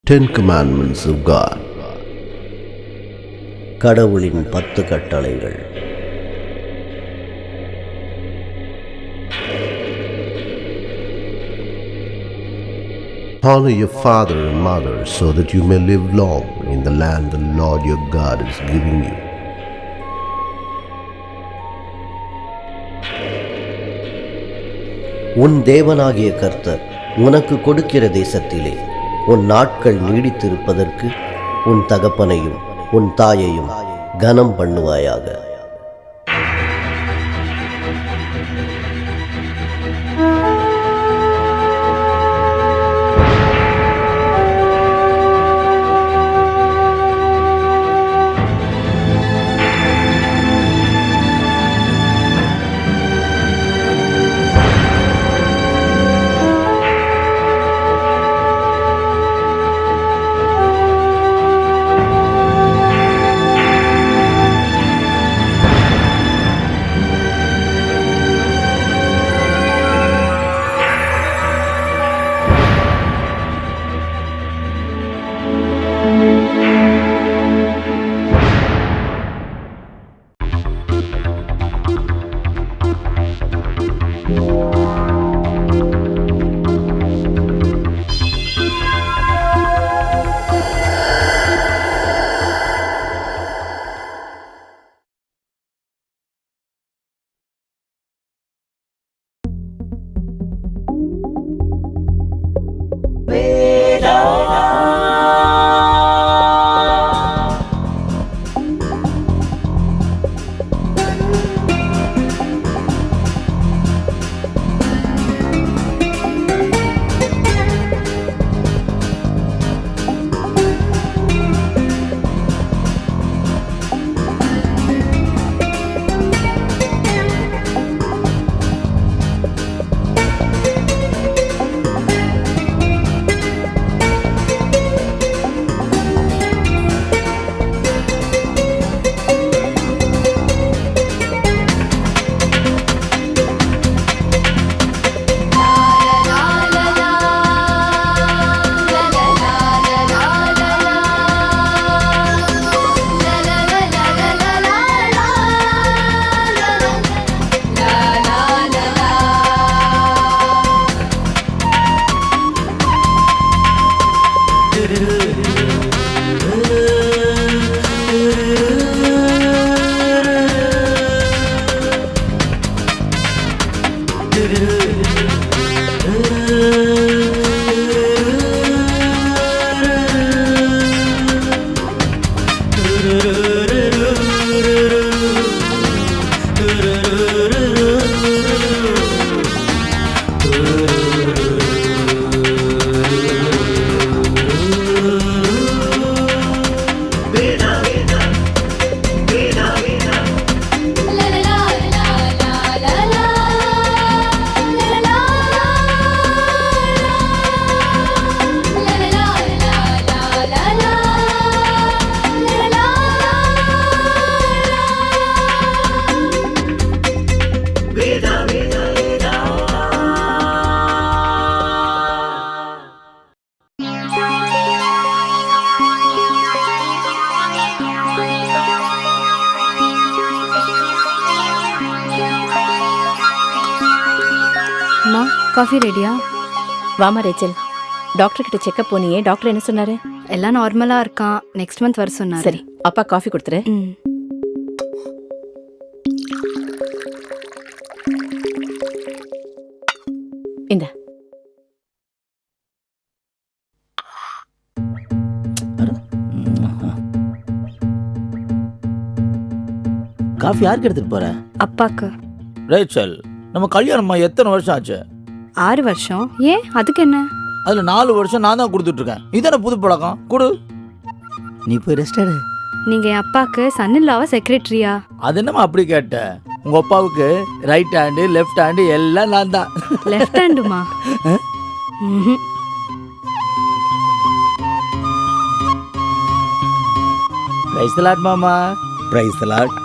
Ten Commandments of God. கடவுளின் 10 கட்டளைகள். Honor your father and mother so that you may live long in the land the Lord your God is giving you. உன் தேவனாகிய கர்த்தர் உனக்கு கொடுக்கிற தேசத்திலே உன் நாட்கள் நீடித்திருப்பதற்கு உன் தகப்பனையும் உன் தாயையும் கனம் பண்ணுவாயாக. காஃபி ரெடியா? வாமா ரேச்சல், டாக்டர் கிட்ட செக்அப் போனியே, டாக்டர் என்ன சொன்னாரு? எல்லாம் நார்மலா இருக்கான், நெக்ஸ்ட் மந்த் வர சொன்னாரு. சரி, அப்பா காஃபி கொடுத்துரு. இந்த காஃபி யாருக்கு எடுத்துட்டு போற? அப்பாக்கு. ரேச்சல், நம்ம கல்யாணமா எத்தனை வருஷம் ஆச்சு? 6 வருஷம். ஏன், அதுக்கு என்ன? அதுல 4 வருஷம் நான் தான் கொடுத்துட்டு இருக்கேன். இதான புது பழக்கம். கொடு. நீ போய் ரெஸ்ட் எடு. நீங்க என் அப்பாக்கு சன் இல்லாவா செக்ரட்டரியா? அது என்னமா அப்படி கேட்ட? உங்க அப்பாவுக்கு ரைட் ஹேண்டு லெஃப்ட் ஹேண்டு எல்லாம் நான் தான். லெஃப்ட் ஹேண்டுமா? பிரைஸ் தி லார்ட் மாமா. Praise the Lord.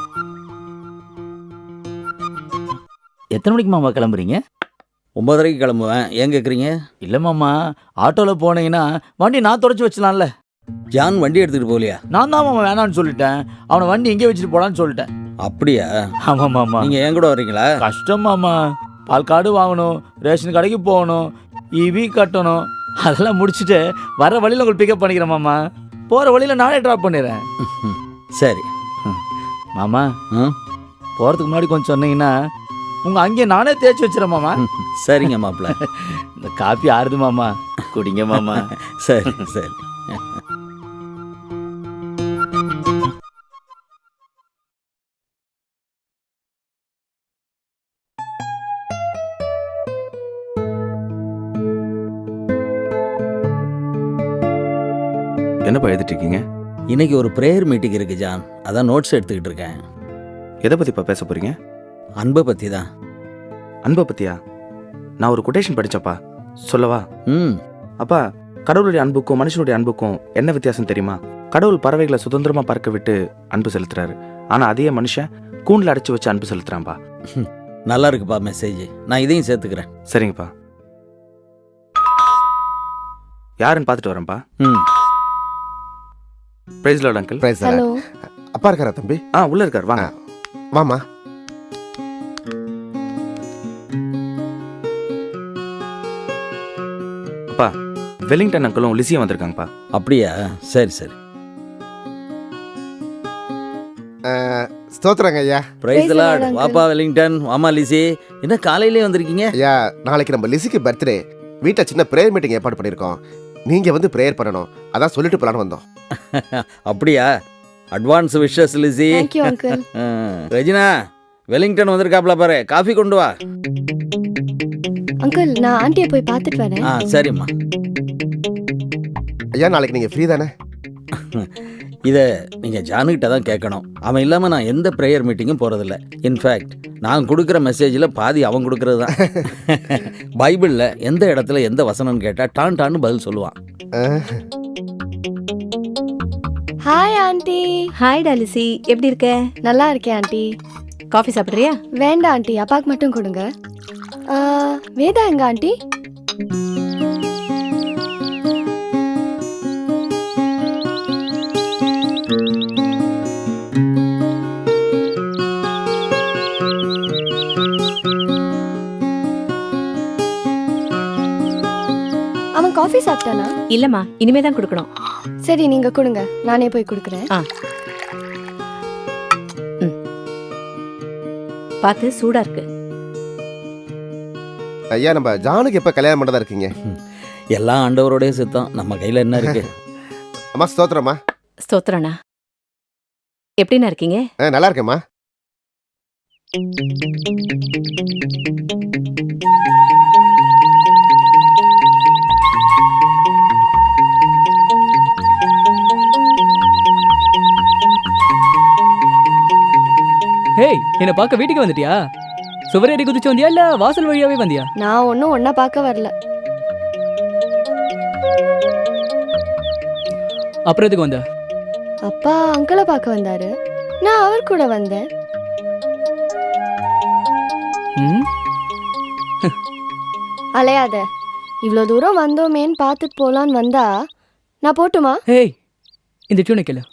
எத்தனை மணிக்கு மாமா கிளம்புறீங்க? 9:30 கிளம்புவேன். ஏன் கேட்குறீங்க? இல்லை மாமா, ஆட்டோவில் போனீங்கன்னா வண்டி நான் தொடச்சி வச்சலாம்ல. ஜான் வண்டி எடுத்துகிட்டு போகலையா? நான் தான் மாமா வேணான்னு சொல்லிட்டேன். அவனை வண்டி இங்கே வச்சுட்டு போடான்னு சொல்லிட்டேன். அப்படியா? ஆமாம் மாமா. நீங்கள் என் கூட வரீங்களா? கஷ்டம் மாமா. பால் கார்டு வாங்கணும், ரேஷன் கடைக்கு போகணும், இவி கட்டணும். அதெல்லாம் முடிச்சுட்டு வர வழியில் உங்களுக்கு பிக்கப் பண்ணிக்கிறேன் மாமா. போகிற வழியில் நானே ட்ராப் பண்ணிடுறேன். சரி மாமா, ஆ போகிறதுக்கு முன்னாடி கொஞ்சம் சொன்னீங்கன்னா உங்கள் அங்கேயே நானே தேய்ச்சி வச்சுறேன் மாமா. சரிங்க மாப்பிள்ள. இந்த காப்பி ஆறுது மாமா, குடிங்க மாமா. சரி சரி. என்னப்பா எழுதிட்டு இருக்கீங்க? இன்னைக்கு ஒரு ப்ரேயர் மீட்டிங் இருக்கு ஜான், அதான் நோட்ஸ் எடுத்துக்கிட்டு இருக்கேன். எதை பற்றிப்பா பேச போகிறீங்க? அன்பை பற்றி தான். அன்பை பற்றியா? நான் ஒரு கொட்டேஷன் படித்தப்பா, சொல்லவா? ம் அப்பா, கடவுளுடைய அன்புக்கும் மனுஷனுடைய அன்புக்கும் என்ன வித்தியாசம் தெரியுமா? கடவுள் பறவைகளை சுதந்திரமாக பறக்க விட்டு அன்பு செலுத்துறாரு. ஆனால் அதே மனுஷன் கூண்டில் அடைச்சி வச்சு அன்பு செலுத்துறான்பா. நல்லா இருக்குப்பா மெசேஜ், நான் இதையும் சேர்த்துக்கிறேன். சரிங்கப்பா, யாருன்னு பார்த்துட்டு வரேன்ப்பா. ம் praise Lord uncle. Praise the hello Lord. அப்பா இருக்காரா தம்பி? உள்ள இருக்கார், வாங்க. வாமா. அப்பா, வெலிங்டன் அங்கிளும் லிசியும் வந்திருக்காங்கப்பா. அப்படியா? சரி சரி. ஸ்தோத்திரங்க ஐயா. Praise the Praise the Lord. Lord, வாப்பா வெலிங்டன், வாமா லிசி. என்ன காலையிலே வந்திருக்கீங்க? ஐயா, நாளைக்கு நம்ம லிசிக்கு பர்த்டே. வீட்டில் சின்ன ப்ரேயர் மீட்டிங் ஏற்பாடு பண்ணியிருக்கோம். நீங்கள் வந்து ப்ரேயர் பண்ணணும், அதான் சொல்லிட்டு போலான்னு வந்தோம். அப்படியா? Advance wishes Lizzy. Thank you uncle. Regina, Wellington வந்திருக்காப்ல பாரு, காஃபி கொண்டு வா. அங்கிள், நான் ஆண்டியை போய் பார்த்துட்டு வரேன். சரிம்மா. ஐயா, நாளைக்கு நீங்கள் ஃப்ரீ தானே? இதை நீங்கள் ஜானுக்கிட்ட தான் கேட்கணும். அவன் இல்லாமல் நான் எந்த ப்ரேயர் மீட்டிங்கும் போகிறதில்ல. இன்ஃபேக்ட் நான் கொடுக்குற மெசேஜில் பாதி அவன் கொடுக்கறது தான். பைபிளில் எந்த இடத்துல எந்த வசனம்னு கேட்டால் டான்னு பதில் சொல்லுவான். Hi aunty. ஹாய் டாலிசி, எப்படி இருக்க? நல்லா இருக்கேன் ஆண்டி. காஃபி சாப்பிட்றியா? வேண்டாம் ஆண்டி, அப்பாவுக்கு மட்டும் கொடுங்க. வேதா எங்க ஆண்டி? அவன் காஃபி சாப்பிட்டானா? இல்லம்மா, இனிமே தான் கொடுக்கணும். சரி, நீங்க கொடுங்க, நானே போய் கொடுக்குறேன். பார்த்து, சூடா இருக்கு. ஐயா, நம்ம ஜானுக்கு எப்போ கல்யாணம் பண்ணதா இருக்கீங்க? எல்லாம் ஆண்டவரோடைய சித்தம், நம்ம கையில் என்ன இருக்கு? அம்மா ஸ்தோத்திரம்மா. ஸ்தோத்திரண்ணா. எப்படிண்ணா இருக்கீங்க? நல்லா இருக்கேம்மா. ஹேய், என்ன பார்க்க வீட்டுக்கு வந்துட்டியா? சுவரேறி குதிச்சு வந்தியா இல்ல வாசல் வழியாவே வந்தியா? நான் ஒன்றும் ஒன்னா பார்க்க வரல. அப்புறம் எதுக்கு வந்த? அப்பா அங்கிளை பார்க்க வந்தாரு, நான் அவர் கூட வந்தேன். ம், அலையாத, இவ்வளோ தூரம் வந்தோமேன்னு பார்த்துட்டு போலான்னு வந்தா நான் போட்டுமா? ஹேய், இந்த டியூனை கேளு.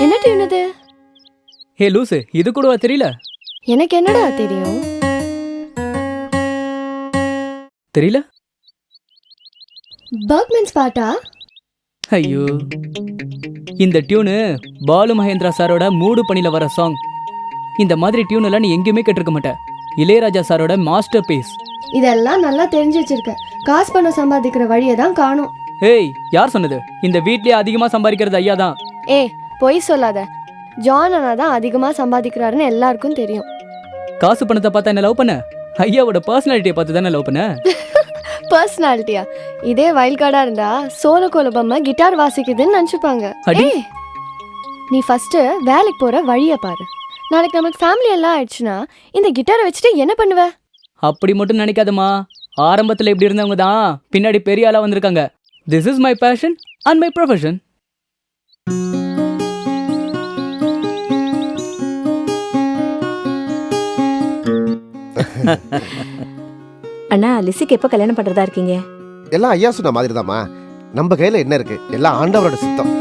என்ன டியூன் இது? ஹே லூசு, இது கூடவா தெரியல? எனக்கு என்னடா தெரியும்? தெரியல? பர்க்மென்ஸ் பாட்டா? ஐயோ, இந்த டியூனு பாலு மகேந்திரா சாரோட மூடு பணியில வர சாங். இந்த மாதிரி டியூன் எல்லாம் நீ எங்கேயுமே கேட்டிருக்க மாட்ட. இளையராஜா சாரோட மாஸ்டர் பீஸ். இதெல்லாம் நல்லா தெரிஞ்சு வச்சிருக்க. காசு பணம் சம்பாதிக்கிற வழியை தான் காணும். ஹேய், யார் சொன்னது? இந்த வீட்லயே அதிகமா சம்பாதிக்கிறது ஐயா தான். ஏ, பொய் சொல்லாத. ஜான் அண்ணா தான் அதிகமா சம்பாதிக்கிறாருன்னு எல்லாருக்கும் தெரியும். காசு பணத்தை பார்த்தா என்ன லவ் பண்ண? ஐயாவோட பர்சனாலிட்டியை பார்த்து தானே லவ் பண்ண? பர்சனாலிட்டியா? இதே வைல்ட் கார்டா இருந்தா சோல கோலபம்மா கிட்டார் வாசிக்குதுன்னு நினைச்சுப்பாங்க. அடி. ஏய், நீ ஃபர்ஸ்ட் வேலைக்கு போற வழியை பாரு. நாளைக்கு நமக்கு ஃபேமிலி எல்லாம் ஆயிடுச்சுன்னா இந்த கிட்டாரை வச்சுட்டு என்ன பண்ணுவ? அப்படி மட்டும் நினைக்காதம்மா. ஆரம்பத்துல இப்படி இருந்தவங்க தான் பின்னாடி பெரிய ஆளா வந்திருக்காங்க. This is my passion and my profession. அண்ணா லிசிக்கு எப்போ கல்யாணம் பண்றதா இருக்கீங்க? எல்லாம் ஐயா சொன்ன மாதிரி தாம்மா. நம்ம கையில என்ன இருக்கு? எல்லாம் ஆண்டவரோட சித்தம்.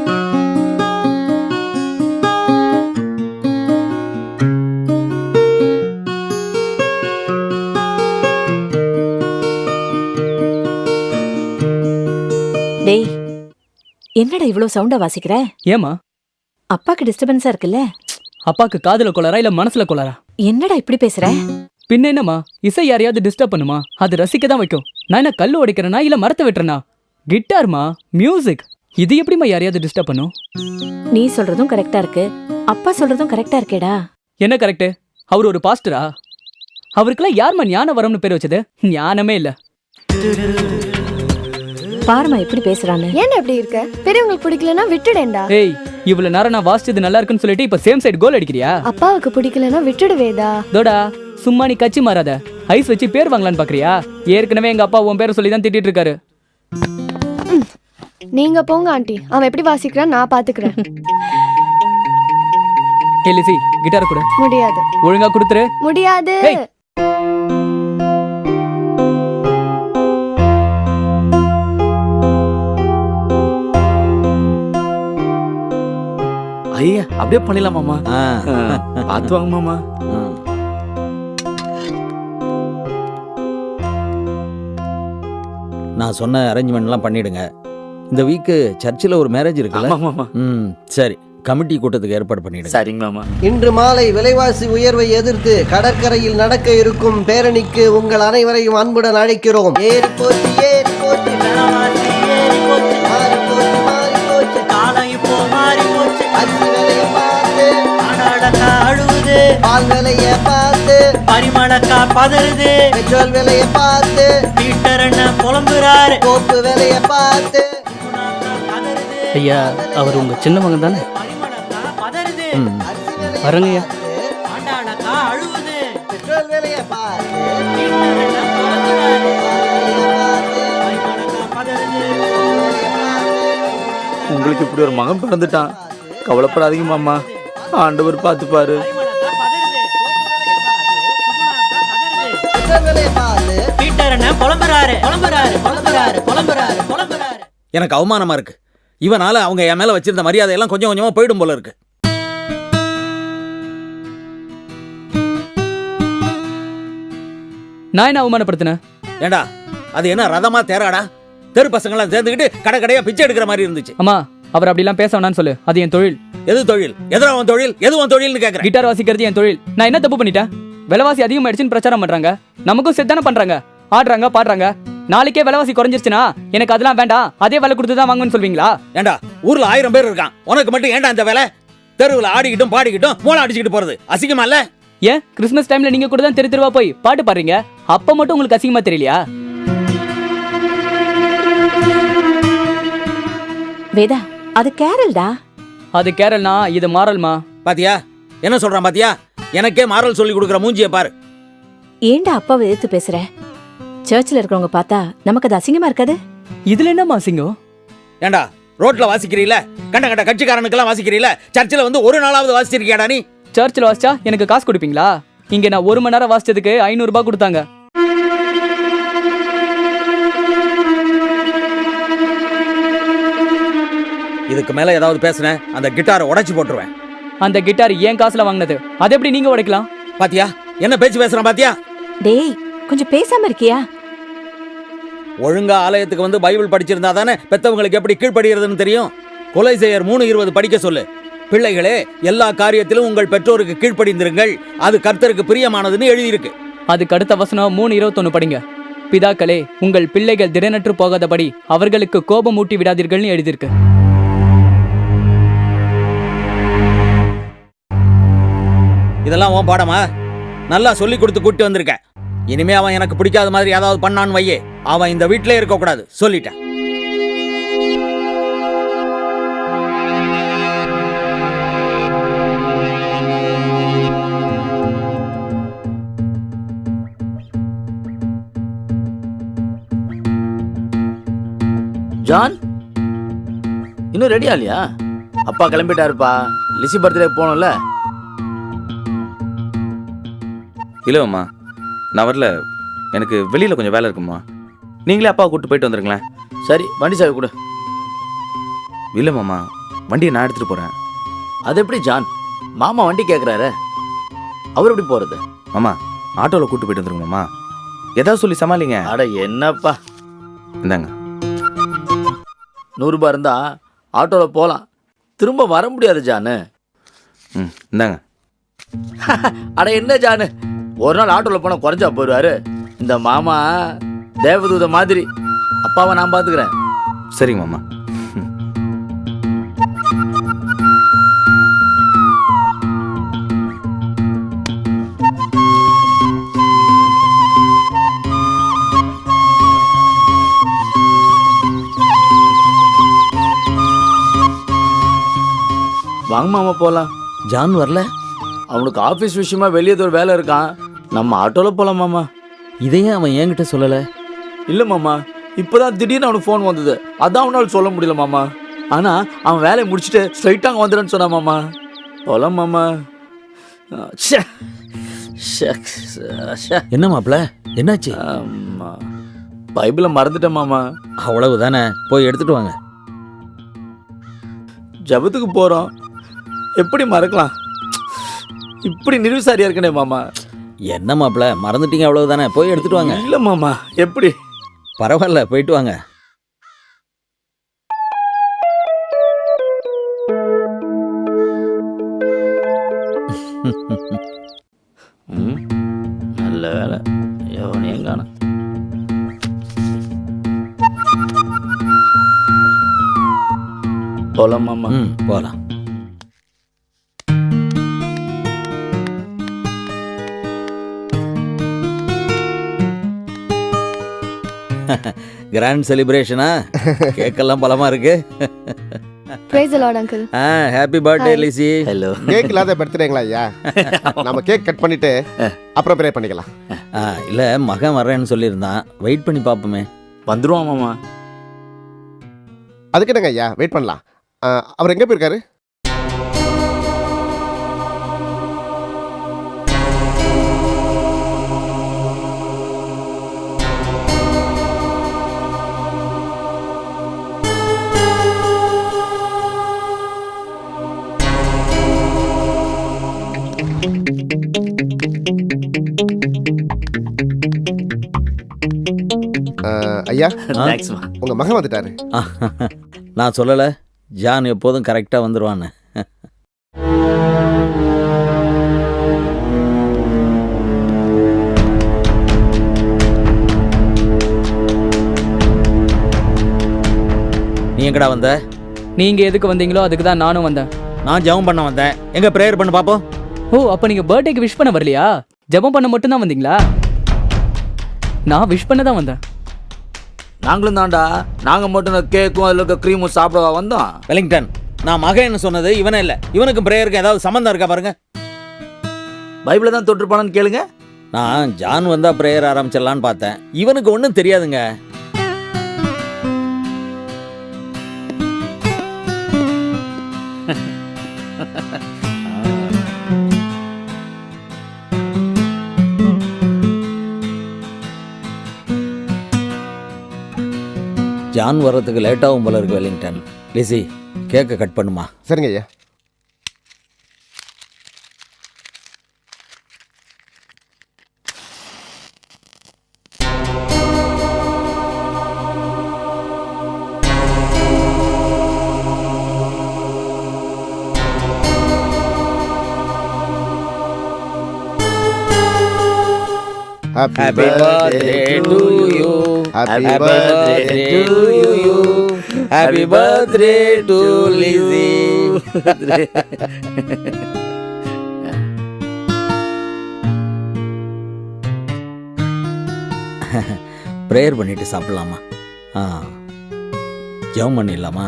டேய், என்னடா இவ்வளோ சவுண்டா வாசிக்கிற? ஏமா அப்பாக்கு டிஸ்டர்பன்ஸா இருக்குல்ல? அப்பாக்கு காதுல கொளரா இல்ல மனசுல கொளரா? என்னடா இப்படி பேசுற? பின்ன என்னம்மா, இசை யாரையாவது டிஸ்டர்ப் பண்ணுமா? அது ரசிக்க தான் வைக்கும். நான் என்ன கல்லு உடைக்கிறேனா இல்ல மரத்தை வெட்டுறேனா? கிட்டார்மா, மியூசிக், இது எப்படிம்மா யாரையாவது டிஸ்டர்ப் பண்ணும்? நீ சொல்றதும் கரெக்டா இருக்கு, அப்பா சொல்றதும் கரெக்டா இருக்கேடா. என்ன கரெக்ட்? அவர் ஒரு பாஸ்டரா? அவருக்கெல்லாம் யாரும்மா ஞான வரம்னு பேர் வச்சது? ஞானமே இல்ல. பாருமா எப்படி பேசுறான்னு. ஏன்டா இப்படி இருக்க? பெரியவங்களுக்கு பிடிக்கலன்னா விட்டுடேன்டா. ஏய், இவ்வளவு நேரம் நான் வாசிச்சது நல்லா இருக்குன்னு சொல்லிட்டு இப்ப சேம் சைடு கோல் அடிக்கிறியா? அப்பாவுக்கு பிடிக்கலன்னா விட்டுடுவேதா? தோடா, சும்மா நீ கச்சி மாறாத. ஐஸ் வச்சு பேர் வாங்கலான்னு பாக்குறியா? ஏற்கனவே எங்க அப்பா உன் பேரை சொல்லி தான் திட்டிட்டு இருக்காரு. நீங்க போங்க ஆண்டி, அவன் எப்படி வாசிக்கிறான் நான் பாத்துக்கிறேன். ஏய் லிசி, கிட்டார் கொடு. முடியாது. ஒழுங்கா கொடுத்துரு. முடியாது. ஏய். ஐயா அப்படியே பண்ணிடலாம் மாமா. ஆ. பார்த்து வாங்க மாமா. நான் சொன்ன அரேஞ்ச்மெண்ட்லாம் பண்ணிடுங்க. இந்த வீக்கு சர்ச்சில் ஒரு மேரேஜ் இருக்குல்ல? ஆமா மாமா. சரி, கமிட்டி கூட்டத்துக்கு ஏற்பாடு பண்ணிடுங்க. சரிங்க மாமா. இன்று மாலை விலைவாசி உயர்வை எதிர்த்து கடற்கரையில் நடக்க இருக்கும் பேரணிக்கு உங்கள் அனைவரையும் அன்புடன் அழைக்கிறோம். ஏறி போச்சு, ஏறி போச்சு, விலைவாசி ஏறி போச்சு, மாறி போச்சு, மாறி போச்சு, காலம் இப்போ மாறி போச்சு. அரிசி விலையை பார்த்து அடடக்கா அழுவுது, பால் விலையை பார்த்து பரிமளக்கா பதறுது, பெட்ரோல் விலையை பார்த்து மீட்டர் என்ன புலம்புறாரு, கோப்பு விலையை பார்த்து. ஐயா, அவர் உங்க சின்ன மகன் தானே? வரங்கய்யா. உங்களுக்கு இப்படி ஒரு மகன் பிறந்துட்டான், கவலைப்படாதீங்க மாமா, ஆண்டவர் பார்த்துப்பாரு. எனக்கு அவமானமா இருக்கு. இவனால அவங்க என் மேல வச்சிருந்த மரியாதை எல்லாம் கொஞ்சம் கொஞ்சமா போயிடும் போல இருக்கு. நான் என்ன அவமானப்படுத்தினேன்? ஏண்டா, அது என்ன ரதமா தேராடா? தெரு பசங்களாம் சேர்ந்துக்கிட்டு கடை கடையா பிச்சை எடுக்கிற மாதிரி இருந்துச்சு. அம்மா, அவர் அப்படிலாம் பேச வேணான்னு சொல்லு. அது என் தொழில். எது தொழில்? எதிரா உன் தொழில்? எது உன் தொழில்னு கேக்குறேன். கிட்டார் வாசிக்கிறது என் தொழில். நான் என்ன தப்பு பண்ணிட்டேன்? விலைவாசி அதிகமாயிடுச்சுன்னு பிரச்சாரம் பண்றாங்க, நமக்கும் செத்தானே பண்றாங்க, ஆடுறாங்க பாடுறாங்க. நாளைக்கே விலைவாசி குறைஞ்சிருச்சுன்னா எனக்கு அதெல்லாம் வேண்டாம், அதே விலை கொடுத்து தான் வாங்கன்னு சொல்வீங்களா? ஏண்டா, ஊர்ல 1000 பேர் இருக்கான், உனக்கு மட்டும் ஏண்டா இந்த வேலை? தெருவில் ஆடிக்கிட்டும் பாடிக்கிட்டும் மூளை அடிச்சுக்கிட்டு போறது அசிங்கமா இல்ல? ஏன் கிறிஸ்மஸ் டைம்ல நீங்க கூட தான் தெரு தெருவா போய் பாட்டு பாடுறீங்க, அப்ப மட்டும் உங்களுக்கு அசிங்கமா தெரியலையா? வேதா, அது கேரல்டா. அது கேரள்னா இது மாறல்மா. பாத்தியா என்ன சொல்றான்? பாத்தியா, எனக்கே மாரல் சொல்லி கொடுக்குற மூஞ்சிய பாரு. ஏண்டா அப்பாவை எதிர்த்து பேசுற? சர்ச்சில் இருக்கிறவங்க பார்த்தா நமக்கு அது அசிங்கமா இருக்காது? இதுல என்னமா அசிங்கம்? ஏண்டா, ரோட்ல வாசிக்கிறீல, கண்ட கண்ட கட்சிக்காரனுக்கெல்லாம் வாசிக்கிறீல, சர்ச்சில் வந்து ஒரு நாளாவது வாசிச்சிருக்கியாடா நீ? சர்ச்சில் வாசிச்சா எனக்கு காசு கொடுப்பீங்களா? இங்க நான் 1 மணி நேரம் வாசிச்சதுக்கு 500 ரூபாய் கொடுத்தாங்க. இதுக்கு மேல ஏதாவது பேசுனேன் அந்த கிட்டாரை உடைச்சு போட்டுருவேன். அந்த கிட்டார் ஏன் காசுல வாங்கினது, அது எப்படி நீங்க உடைக்கலாம்? பாத்தியா என்ன பேச்சு பேசுறான்? பாத்தியா? டேய், கொஞ்சம் பேசாம இருக்கியா? ஒழுங்கா ஆலயத்துக்கு வந்து பைபிள் படிச்சிருந்தா தானே பெத்தவங்களுக்கு எப்படி கீழ்ப்படுகிறதுன்னு தெரியும். கொலைசெயர் 3:20 படிக்க சொல்லு. பிள்ளைகளே, எல்லா காரியத்திலும் உங்கள் பெற்றோருக்கு கீழ்ப்படிந்திருங்கள், அது கர்த்தருக்கு பிரியமானதுன்னு எழுதியிருக்கு. அதுக்கு அடுத்த வசனம் 3:21 படிங்க. பிதாக்களே, உங்கள் பிள்ளைகள் திடனற்று போகாதபடி அவர்களுக்கு கோபம் ஊட்டி விடாதீர்கள்னு எழுதியிருக்கு. இதெல்லாம் உன் பாடமா? நல்லா சொல்லி கொடுத்து கூட்டி வந்திருக்க. இனிமே அவன் எனக்கு பிடிக்காத மாதிரி ஏதாவது பண்ணான்னு வையே, அவன் இந்த வீட்டிலே இருக்க கூடாது, சொல்லிட்டேன். ஜான் இன்னும் ரெடியா இல்லையா? அப்பா கிளம்பிட்டாருப்பா, லிசி பர்த்டே போகணும்ல. இல்லைம்மா, நான் வரல, எனக்கு வெளியில் கொஞ்சம் வேலை இருக்குமா. நீங்களே அப்பாவை கூப்பிட்டு போயிட்டு வந்துருங்களேன். சரி வண்டி சாவி கொடு. இல்லை மாமா, வண்டியை நான் எடுத்துகிட்டு போகிறேன். அது எப்படி ஜான்? மாமா வண்டி கேட்குறாரு, அவர் எப்படி போகிறது? மாமா ஆட்டோவில் கூப்பிட்டு போயிட்டு வந்துருங்க மாமா. ஏதாவது சொல்லி சமாளிங்க. அட என்னப்பா, இந்தாங்க. 100 ரூபாய் இருந்தா ஆட்டோவில் போகலாம், திரும்ப வர முடியாது ஜானு. ம், இந்தாங்க. அட என்ன ஜானு, ஒரு நாள் ஆட்டோவில் போனால் குறைஞ்சா போயிடுவாரு. இந்த மாமா தேவதூத மாதிரி, அப்பாவை நான் பார்த்துக்கிறேன். சரிங்க மாமா. வாங்க மாமா போகலாம். ஜான் வரல? அவனுக்கு ஆஃபீஸ் விஷயமா வெளியே ஒரு வேலை இருக்கான், நம்ம ஆட்டோவில் போகலாம் மாமா. இதையே அவன் என்கிட்ட சொல்லலை. இல்லை மாமா, இப்போதான் திடீர்னு அவனுக்கு ஃபோன் வந்தது, அதான் அவனால் சொல்ல முடியல மாமா. ஆனால் அவன் வேலையை முடிச்சுட்டு ஸ்ட்ரைட்டாக அங்கே வந்துடுன்னு சொன்னான் மாமா. போகலாம் மாமா. ச்சே. ச்சே, ச்சே. என்ன மாப்பிள்ள, என்னாச்சு? ஆமா, பைபிளை மறந்துட்டேன் மாமா. அவ்வளவு தானே, போய் எடுத்துட்டு வாங்க. ஜபத்துக்கு போகிறோம், எப்படி மறக்கலாம்? இப்படி நிர்விசாரியா இருக்கனே மாமா. என்ன மாப்பிள்ள, மறந்துட்டீங்க அவ்வளவு தானே, போய் எடுத்துட்டு வாங்க. இல்லை மாமா, எப்படி? பரவாயில்ல, போயிட்டு வாங்க. நல்ல வேலை, எவனையும் காணோம். போலாம் மாமா. போகலாம். கிராண்ட் செலிப்ரேஷனா? கேக்கெல்லாம் பலமா இருக்கு. Praise the Lord uncle. Happy birthday Lissy. Hello. Cake இல்லாத பர்த்டேங்களா ஐயா? நம்ம கேக் கட் பண்ணிட்டு அப்புறம் ப்ரே பண்ணிக்கலாம். இல்ல, மகன் வர்றேன்னு சொல்லியிருந்தான், வெயிட் பண்ணி பார்ப்போமே. வந்துருவான் மாமா. அதுக்கு என்னங்க ஐயா, வெயிட் பண்ணலாம். அவர் எங்கே போயிருக்காரு? ஐயா, தேங்க்ஸ்மா. உங்க மகன் வந்துட்டாரு. நான் சொல்லலை, ஜான் எப்போதும் கரெக்டாக வந்துடுவான்னு. நீ எங்கடா வந்த? நீங்க எதுக்கு வந்தீங்களோ அதுக்கு தான் நானும் வந்தேன். நான் ஜெபம் பண்ண வந்தேன். எங்க ப்ரேயர் பண்ண பாப்போம். ஓ, அப்ப நீங்க பர்த்டேக்கு விஷ் பண்ண வரலையா? ஜெபம் பண்ண மட்டும் தான் வந்தீங்களா? நான் விஷ் பண்ண தான் வந்தேன். நாங்களும் தான்டா, நாங்கள் மட்டும் இந்த கேக்கும் அதில் இருக்க க்ரீமும் சாப்பிடவா வந்தோம். வெலிங்டன், நான் மகன் சொன்னது இவனே இல்லை. இவனுக்கு ப்ரேயருக்கு ஏதாவது சம்மந்தம் இருக்கா பாருங்க. பைபிளை தான் தொட்டிருப்பானு கேளுங்க. நான் ஜான் வந்தா ப்ரேயர் ஆரம்பிச்சிடலான்னு பார்த்தேன். இவனுக்கு ஒன்றும் தெரியாதுங்க. ஜான் வர்றதுக்கு லேட்டாகும் போல இருக்கு வெலிங்டன். லிசி, கேக்கை கட் பண்ணுமா? சரிங்க ஐயா. Happy birthday to you. Happy Happy birthday to you. Happy birthday to Lizzy. Prayer பண்ணிட்டு சாப்பிடலாமா? ஜெபம் பண்ணிடலாமா?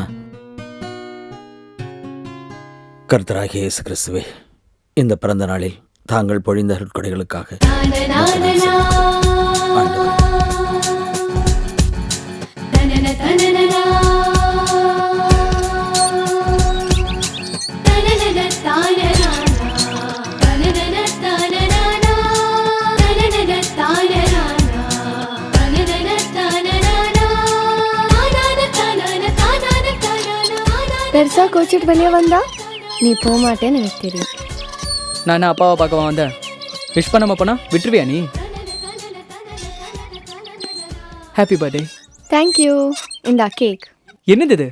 கர்த்தராகிய இயேசு கிறிஸ்துவே, இந்த பிறந்த நாளில் தாங்கள் பொழிந்த அருட்கொடைகளுக்காக தான பெருசா கோச்சிட்டு வெளியே வந்தா நீ போக மாட்டேன்னு எனக்கு தெரியும். நான் அப்பாவை பார்க்கவா வந்தேன்? விஷ் பண்ணாம போனா விட்டுருவியா நீ? Happy birthday. தேங்க்யூ. இந்தா கேக். என்னது இது?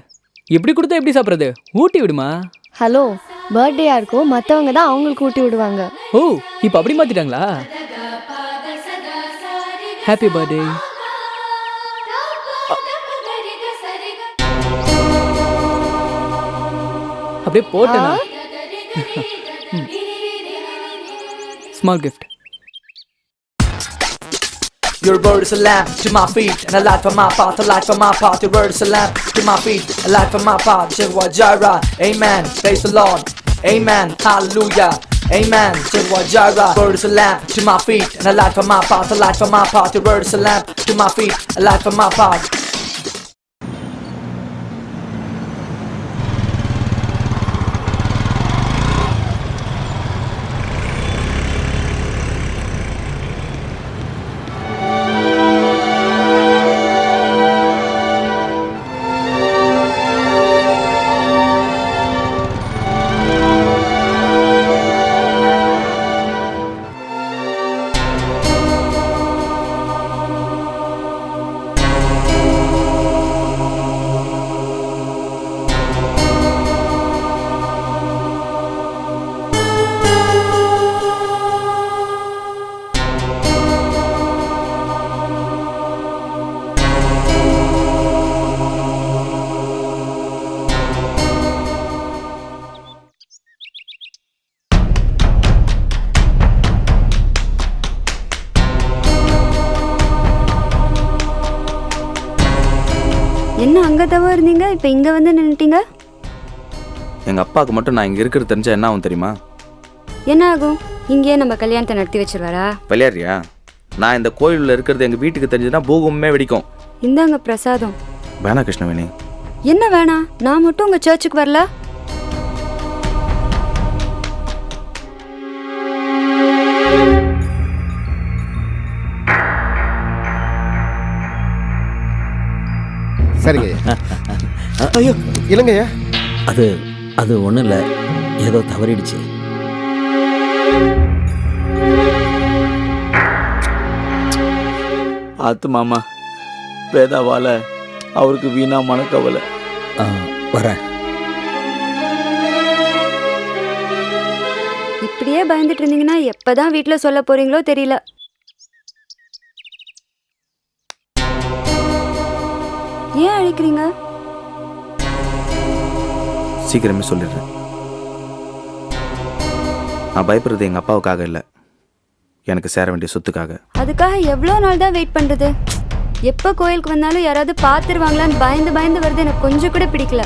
எப்படி கொடுத்தா எப்படி சாப்பிட்றது? ஊட்டி விடுமா. ஹலோ, பர்த்டேயா இருக்கும், மற்றவங்க தான் அவங்களுக்கு ஊட்டி விடுவாங்க. ஓ, இப்போ அப்படி மாத்திட்டாங்களா? Happy birthday. அப்படியே போட்டேனா? Small gift. Your word is a lamp to my feet and a light for my path, a light for my path. Your word is a lamp to my feet, a light for my path. Jehovah Jireh, amen. Praise the Lord, amen. Hallelujah, amen. Jehovah Jireh. Your word is a lamp to my feet and a light for my path, a light for my path. Your word is a lamp to my feet, a light for my path. என்ன அங்கே தவா இருந்தீங்க, இப்போ இங்கே வந்து நின்றுட்டீங்க? எங்கள் அப்பாவுக்கு மட்டும் நான் இங்கே இருக்கிறது தெரிஞ்சா என்ன ஆகும் தெரியுமா? என்ன ஆகும்? இங்கேயே நம்ம கல்யாணத்தை நடத்தி வச்சிருவாரா? விளையாடுறியா? நான் இந்த கோயிலில் இருக்கிறது எங்கள் வீட்டுக்கு தெரிஞ்சதுன்னா பூகமே வெடிக்கும். இந்தாங்க பிரசாதம். வேணா கிருஷ்ணவேணி. என்ன வேணாம்? நான் மட்டும் உங்கள் சர்ச்சுக்கு வரல? சரிங்க ஐயா. ஐயோ, இல்லைங்க ஐயா. அது ஒன்றும் இல்லை, ஏதோ தவறிடுச்சு. ஆத்து மாமா, வேதாவால அவருக்கு வீணா மனக்கவலை. வரேன். இப்படியே பயந்துட்டு இருந்தீங்கன்னா எப்பதான் வீட்டில் சொல்ல போறீங்களோ தெரியல. ஏன் அழிக்கிறீங்க? சீக்கிரமே சொல்லிடுறேன். நான் பயப்படுறது எங்கள் அப்பாவுக்காக இல்லை, எனக்கு சேர வேண்டிய சொத்துக்காக. அதுக்காக எவ்வளோ நாள் தான் வெயிட் பண்ணுறது? எப்போ கோயிலுக்கு வந்தாலும் யாராவது பார்த்துருவாங்களான்னு பயந்து பயந்து வருது. எனக்கு கொஞ்சம் கூட பிடிக்கல.